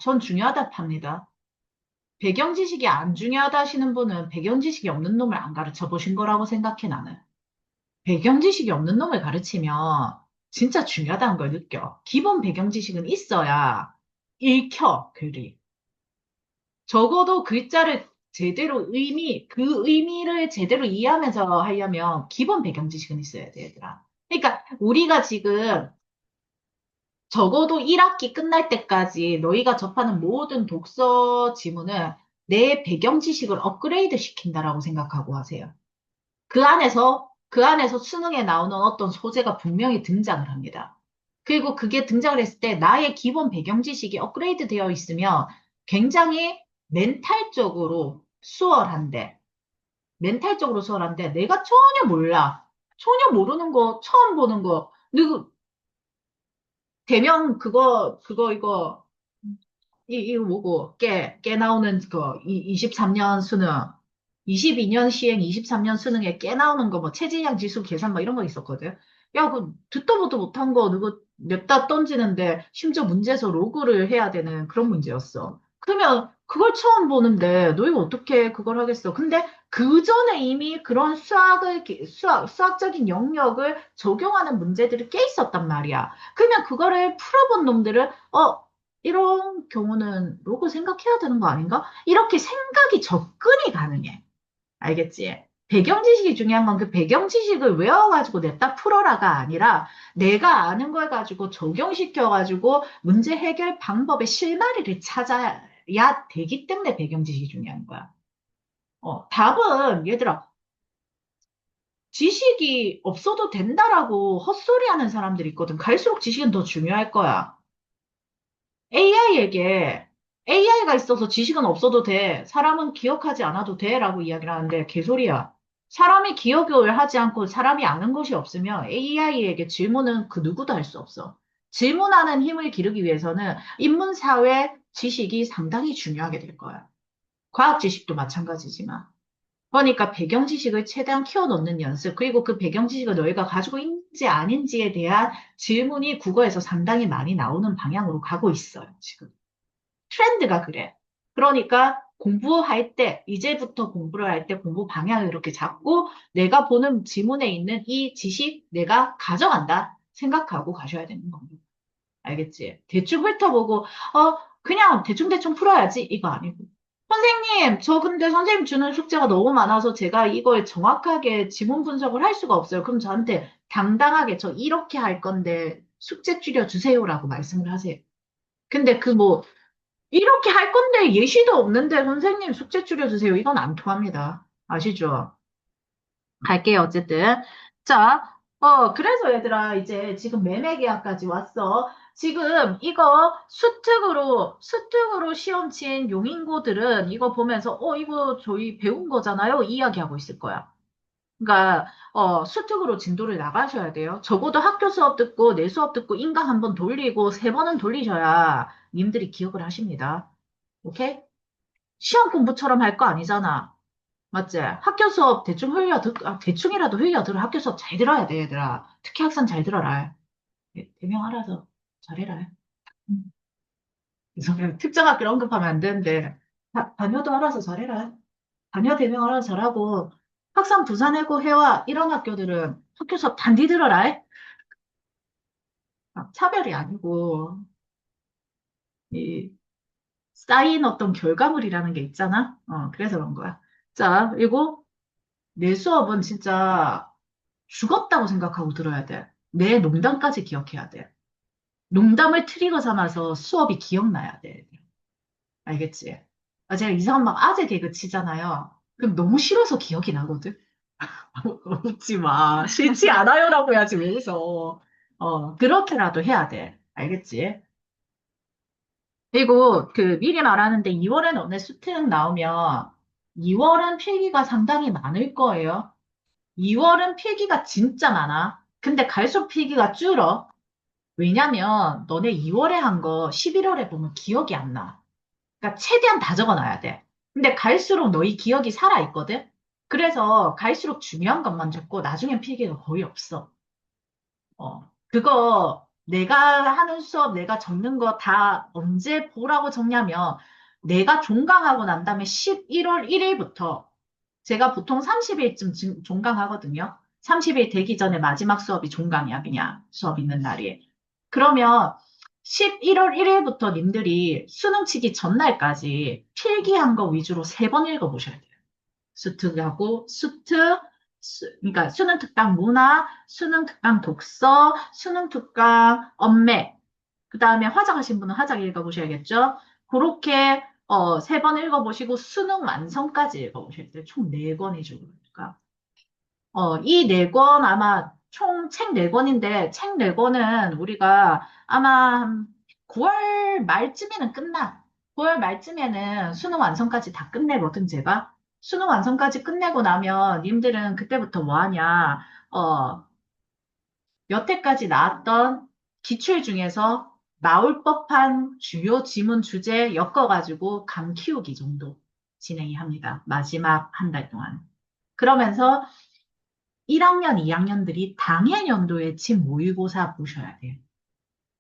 전 중요하다 팝니다. 배경 지식이 안 중요하다 하시는 분은 배경 지식이 없는 놈을 안 가르쳐 보신 거라고 생각해, 나는. 배경 지식이 없는 놈을 가르치면 진짜 중요하다는 걸 느껴. 기본 배경 지식은 있어야 읽혀, 글이. 적어도 글자를 제대로 그 의미를 제대로 이해하면서 하려면 기본 배경 지식은 있어야 돼, 얘들아. 그러니까 우리가 지금 적어도 1학기 끝날 때까지 너희가 접하는 모든 독서 지문은 내 배경 지식을 업그레이드 시킨다라고 생각하고 하세요. 그 안에서 수능에 나오는 어떤 소재가 분명히 등장을 합니다. 그리고 그게 등장을 했을 때 나의 기본 배경 지식이 업그레이드 되어 있으면 굉장히 멘탈적으로 수월한데, 멘탈적으로 수월한데 내가 전혀 몰라. 전혀 모르는 거, 처음 보는 거, 누구, 대면 이거 이거 뭐고, 깨 나오는 거, 23년 수능, 22년 시행, 23년 수능에 깨 나오는 거, 뭐, 체질량 지수 계산, 뭐, 이런 거 있었거든. 야, 그, 듣도 보도 못한 거, 누구, 냅다 던지는데, 심지어 문제에서 로그를 해야 되는 그런 문제였어. 그러면, 그걸 처음 보는데, 너희가 어떻게 그걸 하겠어? 근데, 그 전에 이미 그런 수학적인 영역을 적용하는 문제들이 꽤 있었단 말이야. 그러면 그거를 풀어본 놈들은, 이런 경우는 로고 생각해야 되는 거 아닌가? 이렇게 생각이 접근이 가능해. 알겠지? 배경 지식이 중요한 건 그 배경 지식을 외워가지고 냅다 풀어라가 아니라 내가 아는 걸 가지고 적용시켜가지고 문제 해결 방법의 실마리를 찾아야 되기 때문에 배경 지식이 중요한 거야. 답은 얘들아, 지식이 없어도 된다라고 헛소리 하는 사람들이 있거든. 갈수록 지식은 더 중요할 거야. AI에게 AI가 있어서 지식은 없어도 돼. 사람은 기억하지 않아도 돼. 라고 이야기를 하는데 개소리야. 사람이 기억을 하지 않고 사람이 아는 것이 없으면 AI에게 질문은 그 누구도 할 수 없어. 질문하는 힘을 기르기 위해서는 인문사회 지식이 상당히 중요하게 될 거야. 과학 지식도 마찬가지지만. 그러니까 배경 지식을 최대한 키워놓는 연습, 그리고 그 배경 지식을 너희가 가지고 있는지 아닌지에 대한 질문이 국어에서 상당히 많이 나오는 방향으로 가고 있어요, 지금. 트렌드가 그래. 그러니까 공부할 때, 이제부터 공부를 할 때 공부 방향을 이렇게 잡고 내가 보는 지문에 있는 이 지식 내가 가져간다 생각하고 가셔야 되는 겁니다. 알겠지? 대충 훑어보고, 그냥 대충대충 풀어야지. 이거 아니고. 선생님, 저 근데 선생님 주는 숙제가 너무 많아서 제가 이걸 정확하게 지문 분석을 할 수가 없어요. 그럼 저한테 당당하게 저 이렇게 할 건데 숙제 줄여주세요라고 말씀을 하세요. 근데 그 뭐, 이렇게 할 건데 예시도 없는데 선생님 숙제 줄여주세요. 이건 안 통합니다. 아시죠? 갈게요, 어쨌든. 자, 그래서 얘들아, 이제 지금 매매 계약까지 왔어. 지금 이거 수특으로 시험 친 용인고들은 이거 보면서, 이거 저희 배운 거잖아요. 이야기하고 있을 거야. 그러니까 수특으로 진도를 나가셔야 돼요. 적어도 학교 수업 듣고 내 수업 듣고 인강 한 번 돌리고 세 번은 돌리셔야 님들이 기억을 하십니다. 오케이? 시험 공부처럼 할 거 아니잖아. 맞지? 학교 수업 대충 대충이라도 흘려들어. 학교 수업 잘 들어야 돼, 얘들아. 특히 학생 잘 들어라. 대명 알아서 잘해라. 음. 그래서 그냥 특정 학교를 언급하면 안 되는데, 자녀도 알아서 잘해라. 자녀 대명 알아서 잘하고, 학생 부사내고 해와 이런 학교들은 학교 수업 단디 들어라. 차별이 아니고, 이, 쌓인 어떤 결과물이라는 게 있잖아. 그래서 그런 거야. 자, 그리고 내 수업은 진짜 죽었다고 생각하고 들어야 돼. 내 농담까지 기억해야 돼. 농담을 트리거 삼아서 수업이 기억나야 돼. 알겠지? 제가 이상한 막 아재 개그 치잖아요. 그럼 너무 싫어서 기억이 나거든. 웃지 마. 싫지 않아요라고 해야지, 왜 웃어. 그렇게라도 해야 돼. 알겠지? 그리고 미리 말하는데 2월에 너네 수능 나오면 2월은 필기가 상당히 많을 거예요. 2월은 필기가 진짜 많아. 근데 갈수록 필기가 줄어. 왜냐면 너네 2월에 한 거 11월에 보면 기억이 안 나. 그러니까 최대한 다 적어놔야 돼. 근데 갈수록 너희 기억이 살아있거든? 그래서 갈수록 중요한 것만 적고 나중엔 필기가 거의 없어. 그거 내가 하는 수업 내가 적는 거 다 언제 보라고 적냐면 내가 종강하고 난 다음에 11월 1일부터 제가 보통 30일쯤 종강하거든요. 30일 되기 전에 마지막 수업이 종강이야, 그냥 수업 있는 날이. 그러면 11월 1일부터 님들이 수능 치기 전날까지 필기한 거 위주로 세 번 읽어보셔야 돼요. 수특하고 그러니까 수능 특강 문화, 수능 특강 독서, 수능 특강 엄매, 그 다음에 화작하신 분은 화작 읽어보셔야겠죠. 그렇게 세 번 읽어보시고 수능 완성까지 읽어보셔야 돼요. 총 네 권이죠. 그러니까 이 네 권 아마 총 책 네 권인데 책 네 권은 우리가 아마 한 9월 말쯤에는 끝나. 9월 말쯤에는 수능 완성까지 다 끝내거든, 제가. 수능 완성까지 끝내고 나면 님들은 그때부터 뭐 하냐. 여태까지 나왔던 기출 중에서 나올 법한 주요 지문 주제 엮어가지고 감 키우기 정도 진행이 합니다. 마지막 한 달 동안. 그러면서 1학년, 2학년들이 당해 연도에 친 모의고사 보셔야 돼요.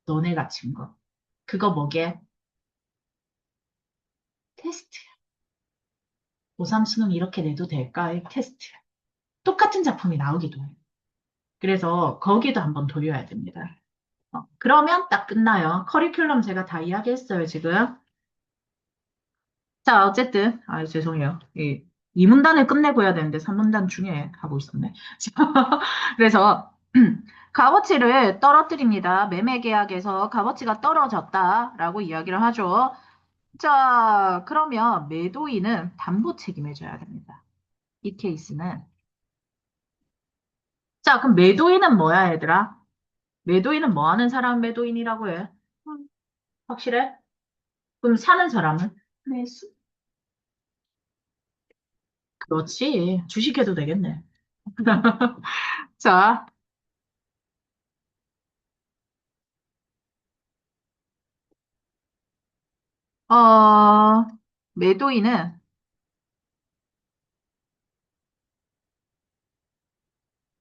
너네가 친 거. 그거 뭐게? 테스트야. 고3 수능 이렇게 내도 될까?의 테스트야. 똑같은 작품이 나오기도 해요. 그래서 거기도 한번 돌려야 됩니다. 그러면 딱 끝나요. 커리큘럼 제가 다 이야기했어요, 지금. 자, 어쨌든, 죄송해요. 이 문단을 끝내고 해야 되는데, 3문단 중에 하고 있었네. 그래서, 값어치를 떨어뜨립니다. 매매 계약에서 값어치가 떨어졌다라고 이야기를 하죠. 자, 그러면 매도인은 담보 책임을 져야 됩니다. 이 케이스는. 자, 그럼 매도인은 뭐야, 얘들아? 매도인은 뭐 하는 사람 매도인이라고 해? 확실해? 그럼 사는 사람은? 매수. 그렇지. 주식해도 되겠네. 자, 어, 매도인은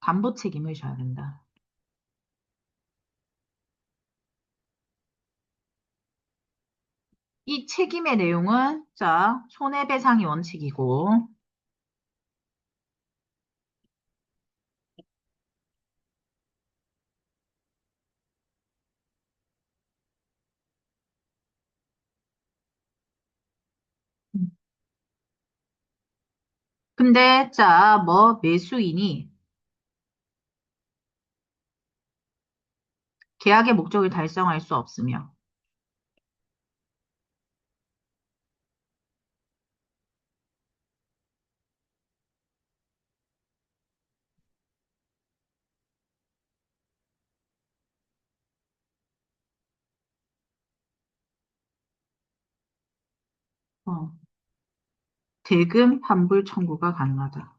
담보 책임을 져야 된다. 이 책임의 내용은, 자, 손해배상이 원칙이고, 근데, 자, 매수인이 계약의 목적을 달성할 수 없으며, 어, 대금 환불 청구가 가능하다.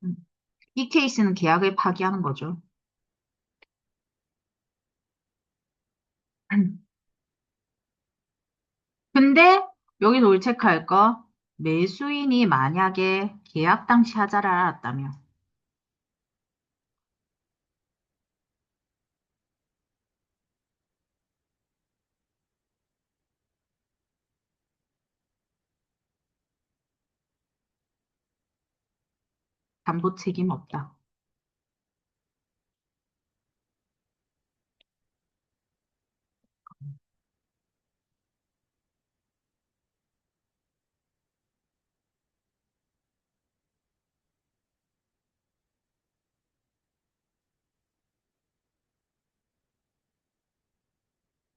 음. 이 케이스는 계약을 파기하는 거죠. 근데 여기서 우리 체크할 거, 매수인이 만약에 계약 당시 하자를 알았다면 담보 책임 없다.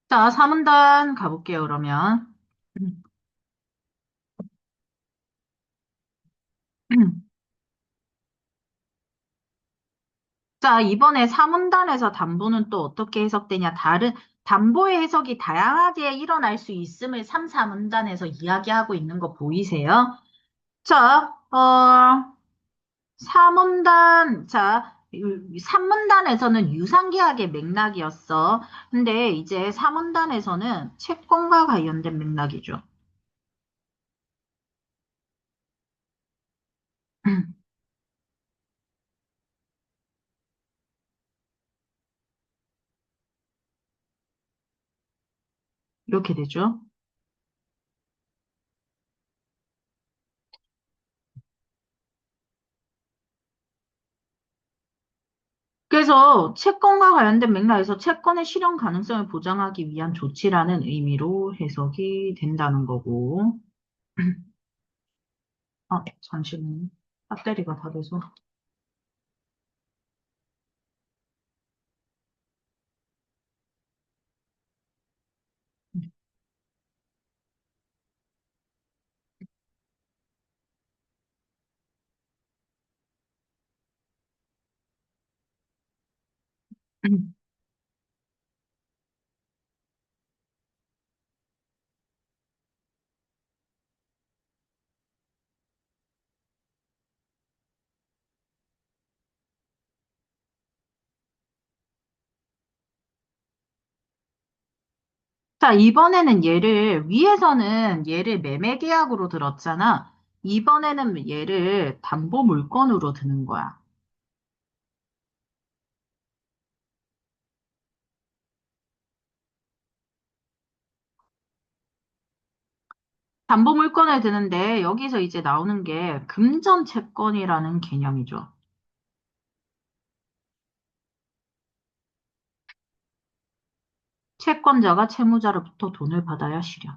자, 3문단 가볼게요, 그러면. 자, 이번에 3문단에서 담보는 또 어떻게 해석되냐? 담보의 해석이 다양하게 일어날 수 있음을 3, 4문단에서 이야기하고 있는 거 보이세요? 자, 4문단, 자, 3문단에서는 유상계약의 맥락이었어. 근데 이제 4문단에서는 채권과 관련된 맥락이죠. 이렇게 되죠. 그래서 채권과 관련된 맥락에서 채권의 실현 가능성을 보장하기 위한 조치라는 의미로 해석이 된다는 거고. 잠시만요. 배터리가 다 돼서. 자, 이번에는 위에서는 얘를 매매 계약으로 들었잖아. 이번에는 얘를 담보 물건으로 드는 거야. 담보 물건을 드는데 여기서 이제 나오는 게 금전 채권이라는 개념이죠. 채권자가 채무자로부터 돈을 받아야 실현.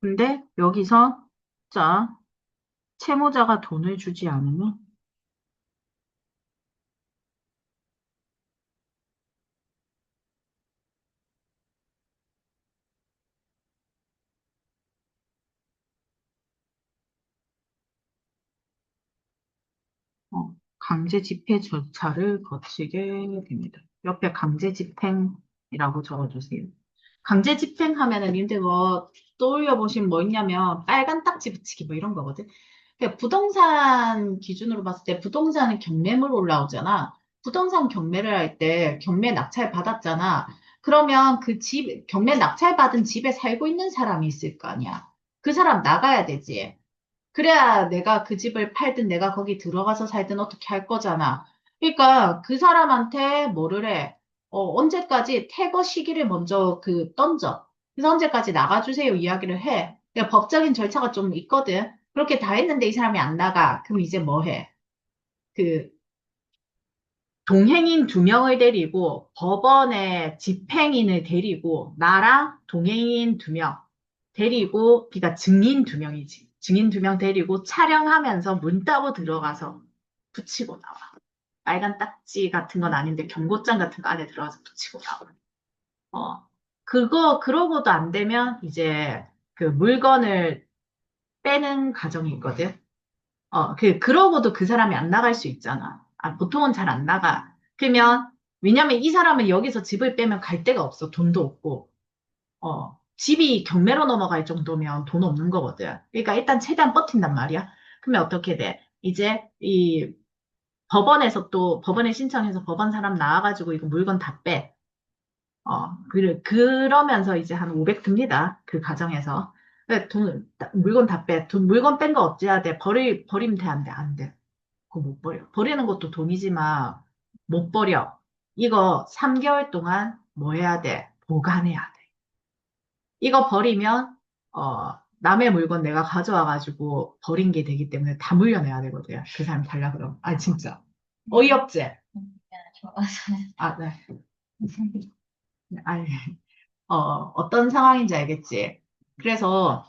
근데 여기서 자, 채무자가 돈을 주지 않으면 강제 집행 절차를 거치게 됩니다. 옆에 강제 집행이라고 적어주세요. 강제 집행하면은 님들 뭐 떠올려 보시면 뭐 있냐면 빨간 딱지 붙이기 뭐 이런 거거든. 그러니까 부동산 기준으로 봤을 때 부동산은 경매물 올라오잖아. 부동산 경매를 할 때 경매 낙찰 받았잖아. 그러면 경매 낙찰 받은 집에 살고 있는 사람이 있을 거 아니야. 그 사람 나가야 되지. 그래야 내가 그 집을 팔든 내가 거기 들어가서 살든 어떻게 할 거잖아. 그러니까 그 사람한테 뭐를 해? 언제까지 퇴거 시기를 먼저 던져. 그래서 언제까지 나가주세요 이야기를 해. 그러니까 법적인 절차가 좀 있거든. 그렇게 다 했는데 이 사람이 안 나가. 그럼 이제 뭐 해? 그 동행인 두 명을 데리고 법원에 집행인을 데리고 나랑 동행인 두 명 데리고 그러니까 증인 두 명이지. 증인 두 명 데리고 촬영하면서 문 따고 들어가서 붙이고 나와. 빨간 딱지 같은 건 아닌데 경고장 같은 거 안에 들어가서 붙이고 나와. 어, 그러고도 안 되면 이제 그 물건을 빼는 과정이 있거든. 그러고도 그 사람이 안 나갈 수 있잖아. 아, 보통은 잘 안 나가. 그러면, 왜냐면 이 사람은 여기서 집을 빼면 갈 데가 없어. 돈도 없고. 집이 경매로 넘어갈 정도면 돈 없는 거거든. 그러니까 일단 최대한 버틴단 말이야. 그러면 어떻게 돼? 이제 이 법원에서 또 법원에 신청해서 법원 사람 나와가지고 이거 물건 다 빼. 그러면서 이제 한 500 듭니다. 그 과정에서. 물건 다 빼. 물건 뺀 거 어찌해야 돼? 버리면 돼, 안 돼? 안 돼. 그거 못 버려. 버리는 것도 돈이지만 못 버려. 이거 3개월 동안 뭐 해야 돼? 보관해야 돼. 이거 버리면, 남의 물건 내가 가져와가지고 버린 게 되기 때문에 다 물려내야 되거든. 그 사람 달라 그럼. 아, 진짜. 어이없지? 아, 네. 아니, 어떤 상황인지 알겠지? 그래서,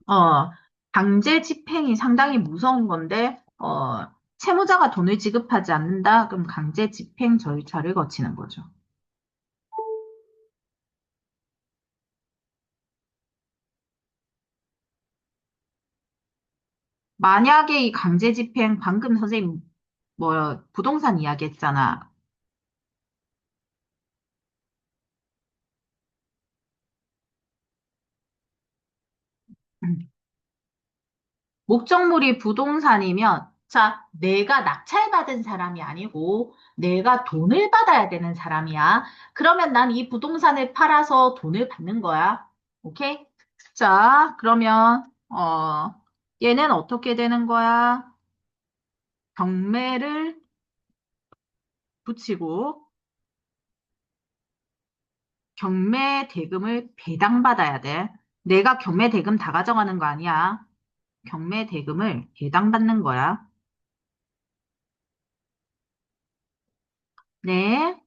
어, 강제 집행이 상당히 무서운 건데, 채무자가 돈을 지급하지 않는다? 그럼 강제 집행 절차를 거치는 거죠. 만약에 이 강제 집행, 방금 선생님, 부동산 이야기 했잖아. 목적물이 부동산이면, 자, 내가 낙찰받은 사람이 아니고, 내가 돈을 받아야 되는 사람이야. 그러면 난 이 부동산을 팔아서 돈을 받는 거야. 오케이? 자, 그러면, 얘는 어떻게 되는 거야? 경매를 붙이고, 경매 대금을 배당받아야 돼. 내가 경매 대금 다 가져가는 거 아니야. 경매 대금을 배당받는 거야. 네.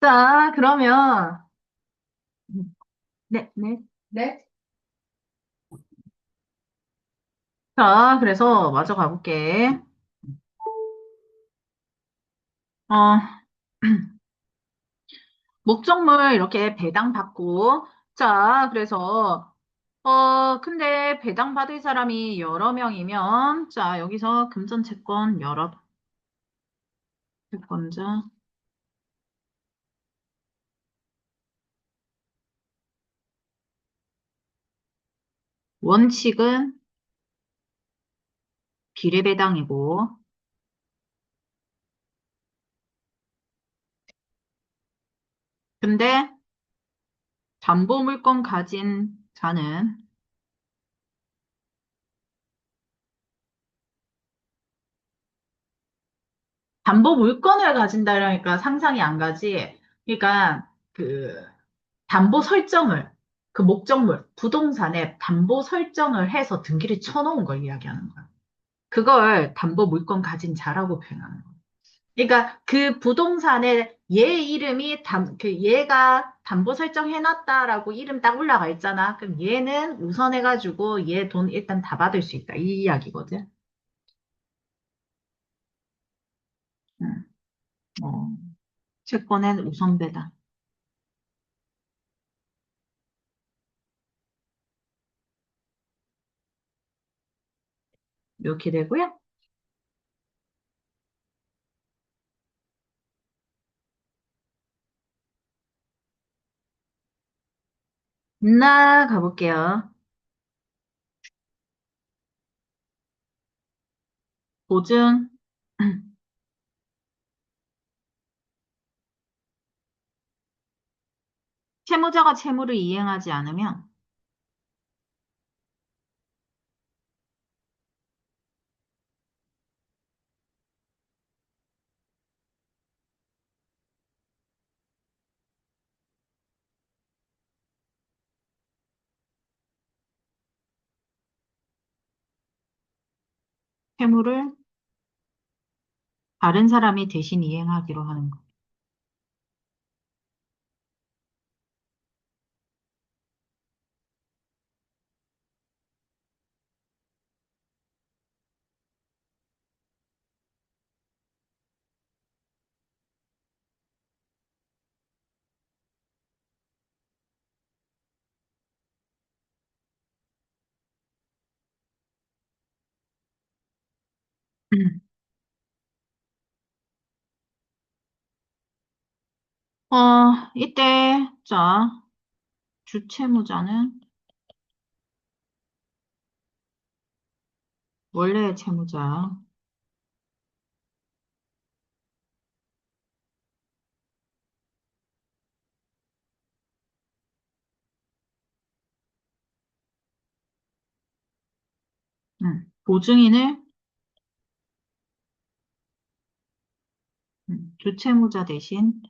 자, 그러면, 네, 네. 네. 자, 그래서 마저 가볼게. 어, 목적물 이렇게 배당받고, 자, 그래서, 근데 배당받을 사람이 여러 명이면, 자, 여기서 금전채권 여러 채권자, 원칙은 비례배당이고, 근데 담보물권 가진 자는 담보물권을 가진다라니까 상상이 안 가지. 그러니까, 담보 설정을, 그 목적물, 부동산에 담보 설정을 해서 등기를 쳐놓은 걸 이야기하는 거야. 그걸 담보 물건 가진 자라고 표현하는 거야. 그러니까 그 부동산에 얘 이름이 얘가 담보 설정해놨다라고 이름 딱 올라가 있잖아. 그럼 얘는 우선해가지고 얘 돈 일단 다 받을 수 있다. 이 이야기거든. 응. 어, 채권엔 우선배다. 이렇게 되고요. 나 가볼게요. 보증. 채무자가 채무를 이행하지 않으면 채무를 다른 사람이 대신 이행하기로 하는 거. 이때, 자, 주채무자는 원래의 채무자, 보증인을 주채무자 대신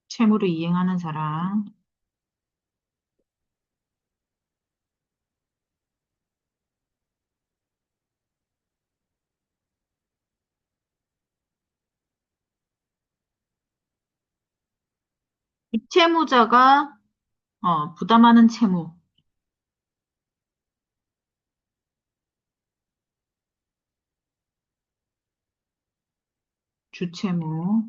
채무를 이행하는 사람, 이 채무자가 부담하는 채무, 주채무,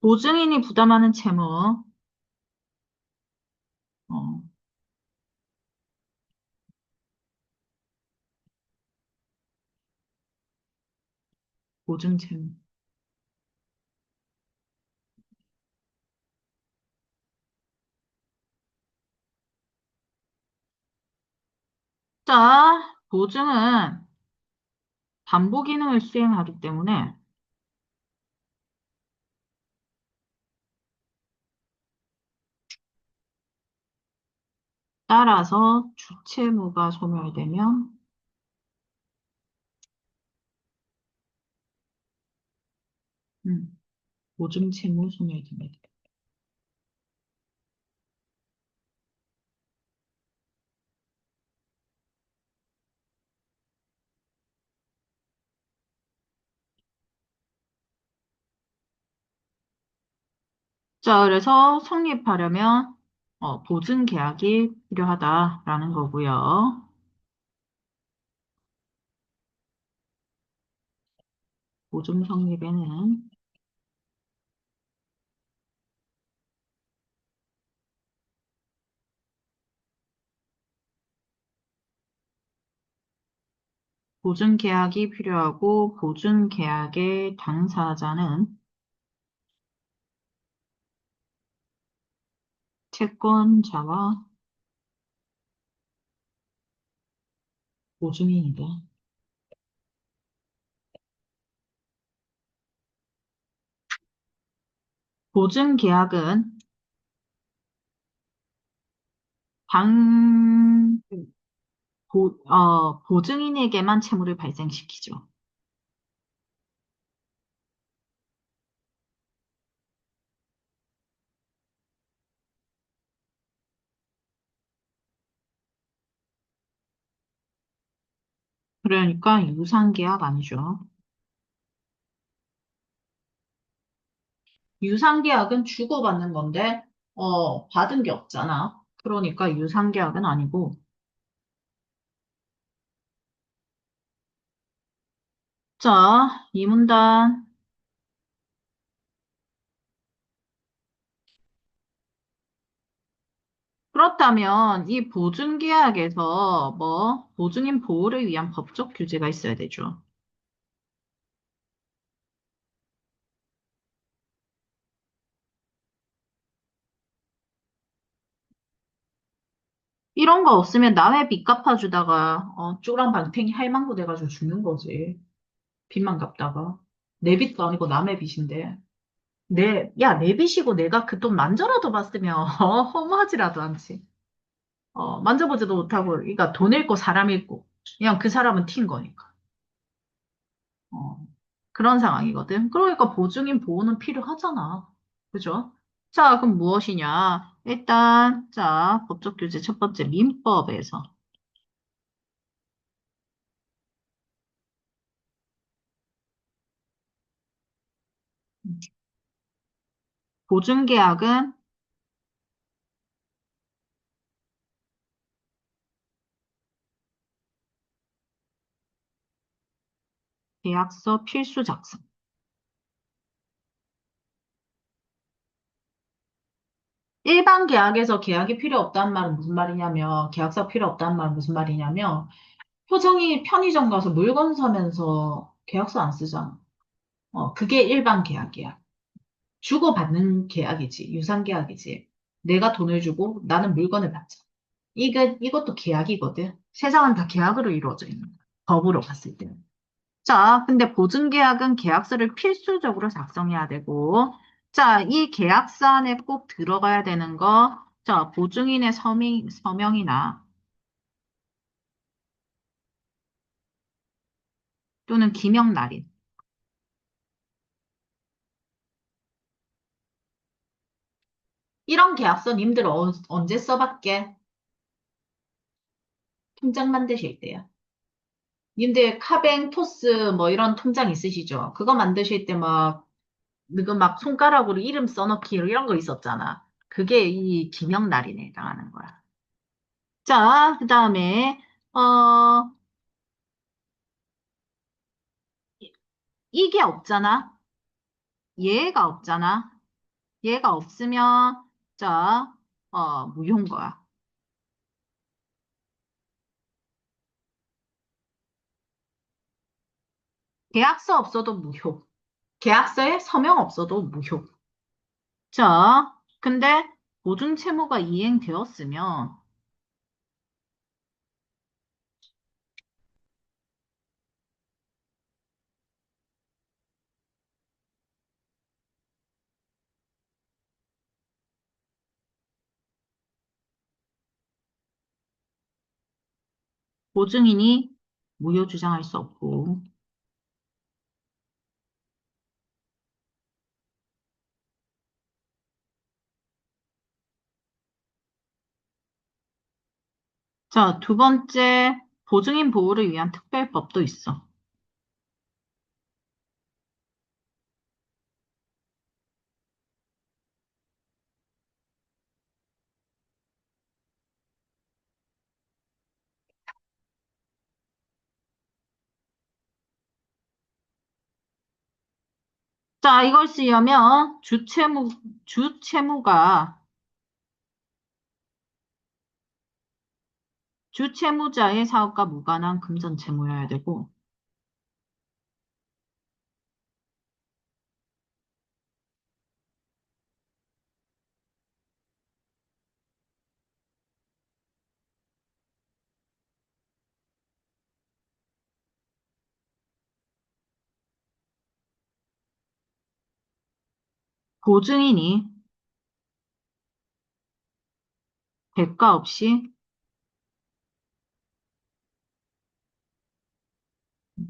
보증인이 부담하는 채무, 어, 보증 채무. 자, 보증은 담보 기능을 수행하기 때문에 따라서 주채무가 소멸되면 보증 채무 소멸됩니다. 자, 그래서 성립하려면 보증 계약이 필요하다라는 거고요. 보증 성립에는 보증 계약이 필요하고 보증 계약의 당사자는 채권자와 보증인이다. 보증 계약은 당, 보증인에게만 채무를 발생시키죠. 그러니까 유상계약 아니죠. 유상계약은 주고받는 건데, 받은 게 없잖아. 그러니까 유상계약은 아니고, 자, 이 문단. 그렇다면 이 보증계약에서 보증인 보호를 위한 법적 규제가 있어야 되죠. 이런 거 없으면 남의 빚 갚아주다가, 쪼랑방탱이 할망구 돼가지고 죽는 거지. 빚만 갚다가. 내 빚도 아니고 남의 빚인데. 야, 내 빚이고 내가 그 돈 만져라도 봤으면, 허무하지라도 않지. 만져보지도 못하고, 그러니까 돈 잃고 사람 잃고, 그냥 그 사람은 튄 거니까. 어, 그런 상황이거든. 그러니까 보증인 보호는 필요하잖아. 그죠? 자, 그럼 무엇이냐? 일단, 자, 법적 규제 첫 번째, 민법에서. 보증계약은 계약서 필수 작성. 일반 계약에서 계약이 필요 없다는 말은 무슨 말이냐면, 계약서 필요 없다는 말은 무슨 말이냐면, 표정이 편의점 가서 물건 사면서 계약서 안 쓰잖아. 그게 일반 계약이야. 주고받는 계약이지. 유상 계약이지. 내가 돈을 주고 나는 물건을 받자. 이것도 계약이거든. 세상은 다 계약으로 이루어져 있는 거야. 법으로 봤을 때는. 자, 근데 보증계약은 계약서를 필수적으로 작성해야 되고, 자, 이 계약서 안에 꼭 들어가야 되는 거, 자, 보증인의 서명이나 또는 기명 날인. 이런 계약서 님들 언제 써봤게? 통장 만드실 때요. 님들 카뱅, 토스 뭐 이런 통장 있으시죠? 그거 만드실 때 막, 그거 막 손가락으로 이름 써넣기 이런 거 있었잖아. 그게 이 기명 날인에 해당하는 거야. 자, 그 다음에, 어, 이게 없잖아. 얘가 없잖아. 얘가 없으면, 자, 무효인 거야. 계약서 없어도 무효. 계약서에 서명 없어도 무효. 자, 근데 보증 채무가 이행되었으면 보증인이 무효 주장할 수 없고. 자, 두 번째, 보증인 보호를 위한 특별법도 있어. 자, 이걸 쓰려면 주채무가 주채무자의 사업과 무관한 금전 채무여야 되고, 보증인이 대가 없이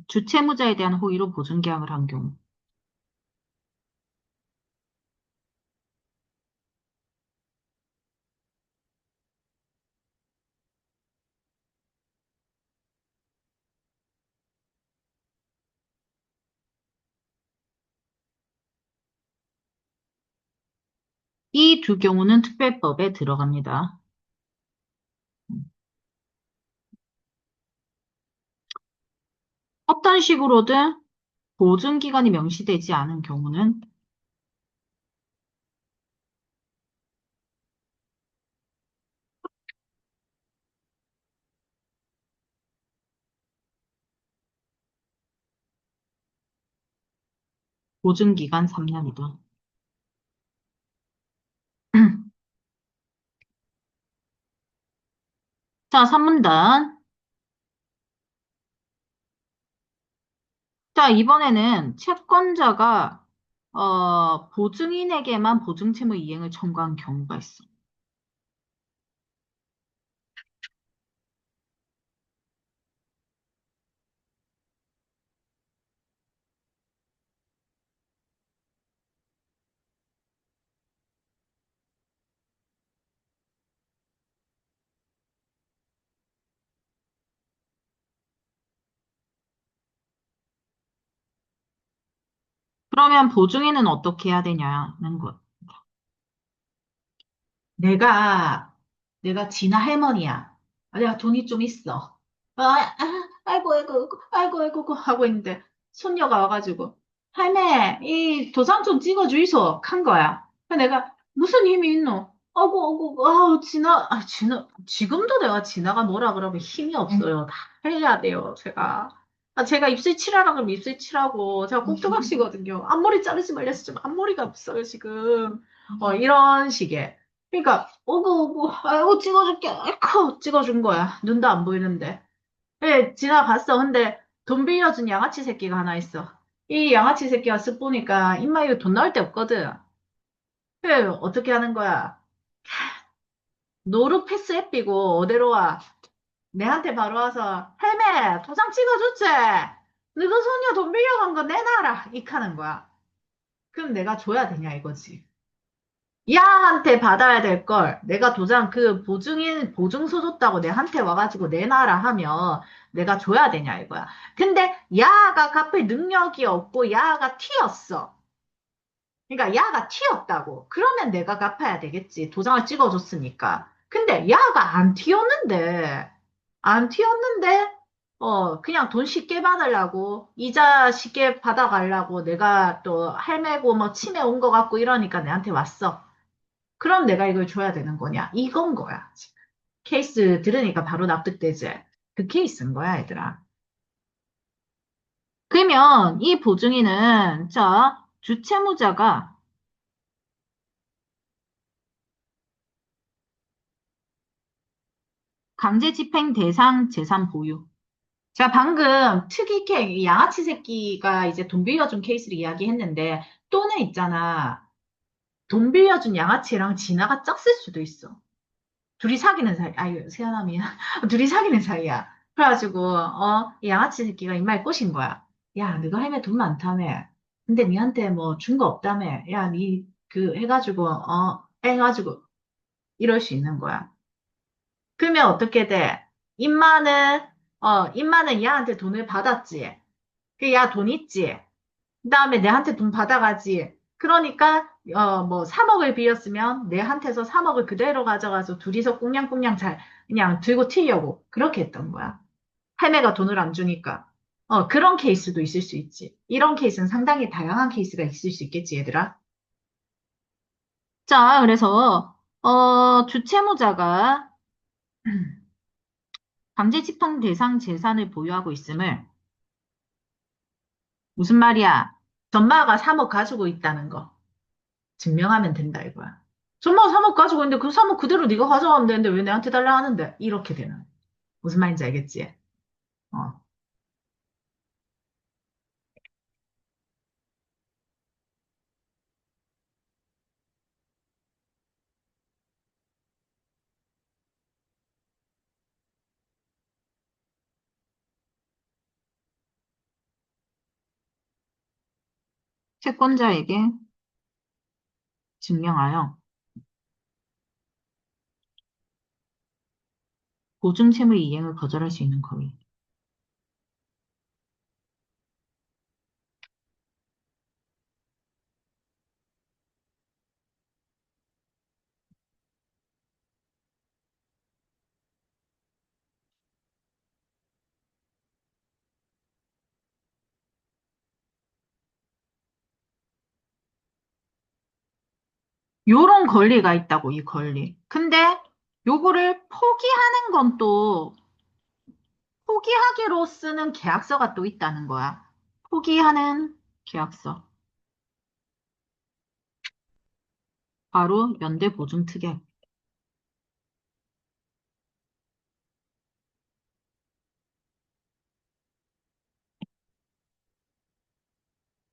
주채무자에 대한 호의로 보증계약을 한 경우. 이 두 경우는 특별법에 들어갑니다. 어떤 식으로든 보증기간이 명시되지 않은 경우는 보증기간 3년이다. 자, 3문단. 자, 이번에는 채권자가 보증인에게만 보증채무 이행을 청구한 경우가 있어. 그러면 보증인은 어떻게 해야 되냐는 것. 내가, 내가 진아 할머니야. 내가 돈이 좀 있어. 아이고, 아이고, 아이고, 아이고, 아이고 하고 있는데, 손녀가 와가지고, 할매, 이 도장 좀 찍어주이소. 한 거야. 그래서 내가, 무슨 힘이 있노? 어구, 지금도 내가 지나가 뭐라 그러면 힘이 없어요. 다 해야 돼요, 제가. 제가 입술 칠하라 그러면 입술 칠하고, 제가 꼭두각시거든요. 앞머리 자르지 말랬어. 좀 앞머리가 없어요, 지금. 이런 식의. 그러니까, 아이고, 찍어줄게. 아이고, 찍어준 거야. 눈도 안 보이는데. 예, 지나갔어. 근데 돈 빌려준 양아치 새끼가 하나 있어. 이 양아치 새끼가 쓱 보니까 입마에 돈 나올 데 없거든. 그래, 어떻게 하는 거야? 노루 패스 앱이고 어디로 와? 내한테 바로 와서 헬멧 도장 찍어줬지? 너가 소녀 돈 빌려간 거 내놔라 이카는 거야. 그럼 내가 줘야 되냐 이거지. 야한테 받아야 될 걸 내가 도장 그 보증서 줬다고 내한테 와가지고 내놔라 하면 내가 줘야 되냐 이거야. 근데 야가 갚을 능력이 없고 야가 튀었어. 그러니까 야가 튀었다고. 그러면 내가 갚아야 되겠지. 도장을 찍어줬으니까. 근데 야가 안 튀었는데, 그냥 돈 쉽게 받으려고, 이자 쉽게 받아가려고 내가 또 할매고 뭐 치매 온 거 같고 이러니까 내한테 왔어. 그럼 내가 이걸 줘야 되는 거냐? 이건 거야. 지금. 케이스 들으니까 바로 납득되지. 그 케이스인 거야, 얘들아. 그러면 이 보증인은, 자, 주채무자가 강제집행 대상 재산 보유. 제가 방금 특이케 양아치 새끼가 이제 돈 빌려준 케이스를 이야기했는데 또는 있잖아. 돈 빌려준 양아치랑 진아가 짝쓸 수도 있어. 둘이 사귀는 사이. 아유, 세연함이 둘이 사귀는 사이야. 그래가지고 이 양아치 새끼가 이마에 꼬신 거야. 야, 너가 할매 돈 많다며. 근데 니한테 뭐 준 거 없다며. 야, 니 그 해가지고 이럴 수 있는 거야. 그러면 어떻게 돼? 임마는 얘한테 돈을 받았지. 그, 야, 돈 있지. 그 다음에 내한테 돈 받아가지. 그러니까, 뭐, 3억을 빌렸으면 내한테서 3억을 그대로 가져가서 둘이서 꽁냥꽁냥 그냥 들고 튀려고. 그렇게 했던 거야. 할매가 돈을 안 주니까. 그런 케이스도 있을 수 있지. 이런 케이스는 상당히 다양한 케이스가 있을 수 있겠지, 얘들아. 자, 그래서, 주채무자가 강제집행 대상 재산을 보유하고 있음을 무슨 말이야? 전마가 3억 가지고 있다는 거 증명하면 된다 이거야. 전마가 3억 가지고 있는데 그 3억 그대로 네가 가져가면 되는데 왜 내한테 달라 하는데 이렇게 되는 무슨 말인지 알겠지? 어. 채권자에게 증명하여 보증채무 이행을 거절할 수 있는 권리. 요런 권리가 있다고 이 권리. 근데 요거를 포기하는 건 또 포기하기로 쓰는 계약서가 또 있다는 거야. 포기하는 계약서. 바로 연대보증특약.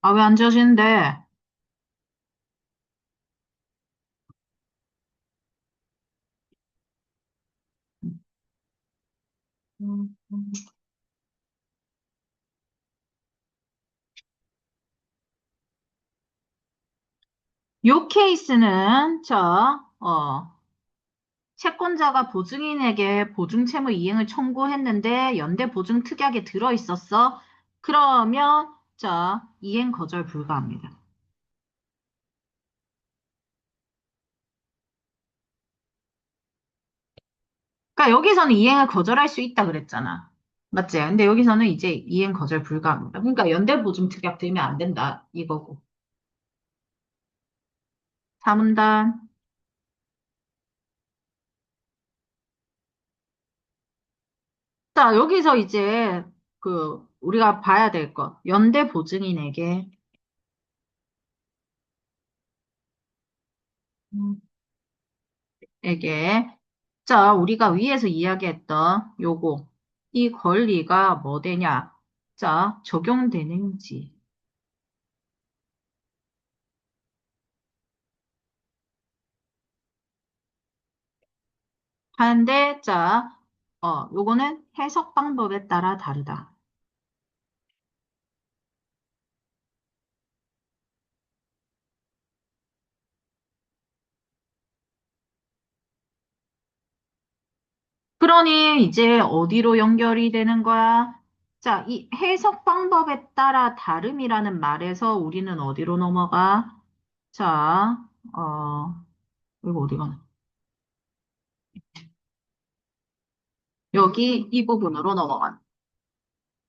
아, 왜 안 지어지는데? 음, 음. 요 케이스는, 채권자가 보증인에게 보증채무 이행을 청구했는데 연대보증특약에 들어있었어. 그러면, 이행 거절 불가합니다. 그러니까 여기서는 이행을 거절할 수 있다 그랬잖아. 맞지? 근데 여기서는 이제 이행 거절 불가합니다. 그러니까 연대보증특약 들면 안 된다. 이거고. 사문단. 자, 여기서 이제 우리가 봐야 될 것. 연대 보증인에게, 음, 에게, 자, 우리가 위에서 이야기했던 요거, 이 권리가 뭐 되냐? 자, 적용되는지. 하는데, 자, 요거는 해석 방법에 따라 다르다. 그러니 이제 어디로 연결이 되는 거야? 자, 이 해석 방법에 따라 다름이라는 말에서 우리는 어디로 넘어가? 자, 이거 어디 가나? 여기 이 부분으로 넘어가.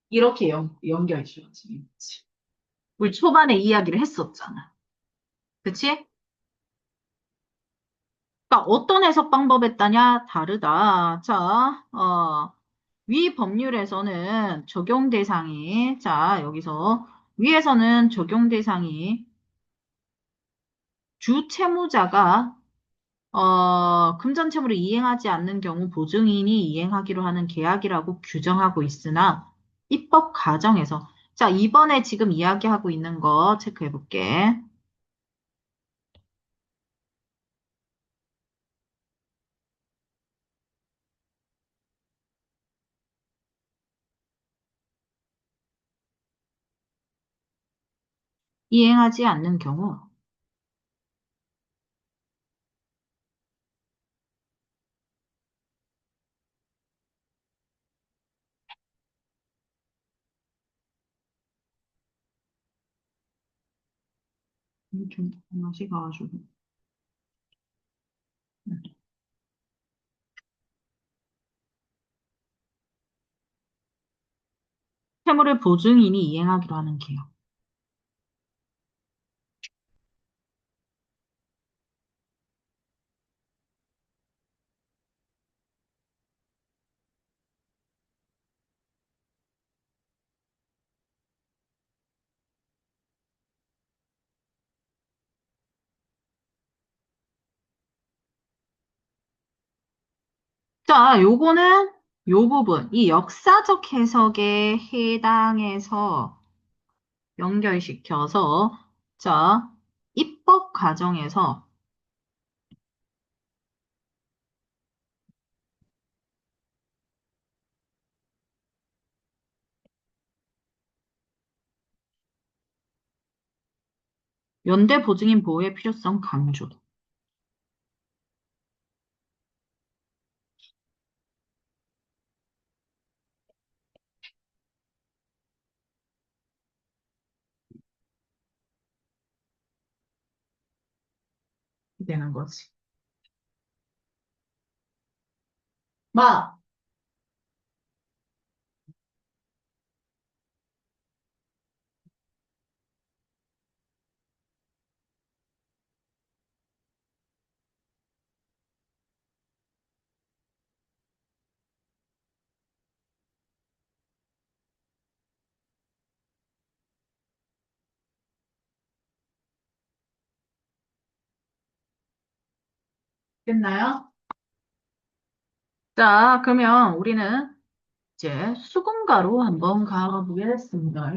이렇게 연결지어지는 거지. 우리 초반에 이야기를 했었잖아. 그치? 그러니까 어떤 해석 방법에 따냐? 다르다. 자, 위 법률에서는 적용 대상이, 자, 여기서 위에서는 적용 대상이 주채무자가 금전채무를 이행하지 않는 경우 보증인이 이행하기로 하는 계약이라고 규정하고 있으나 입법 과정에서 자, 이번에 지금 이야기하고 있는 거 체크해 볼게. 이행하지 않는 경우 좀 맛이 가가지고 채무를 보증인이 이행하기로 하는 계약 자, 요거는 요 부분, 이 역사적 해석에 해당해서 연결시켜서 자, 입법 과정에서 연대 보증인 보호의 필요성 강조 되는 거지. 막, 됐나요? 자, 그러면 우리는 이제 수금가로 한번 가보겠습니다.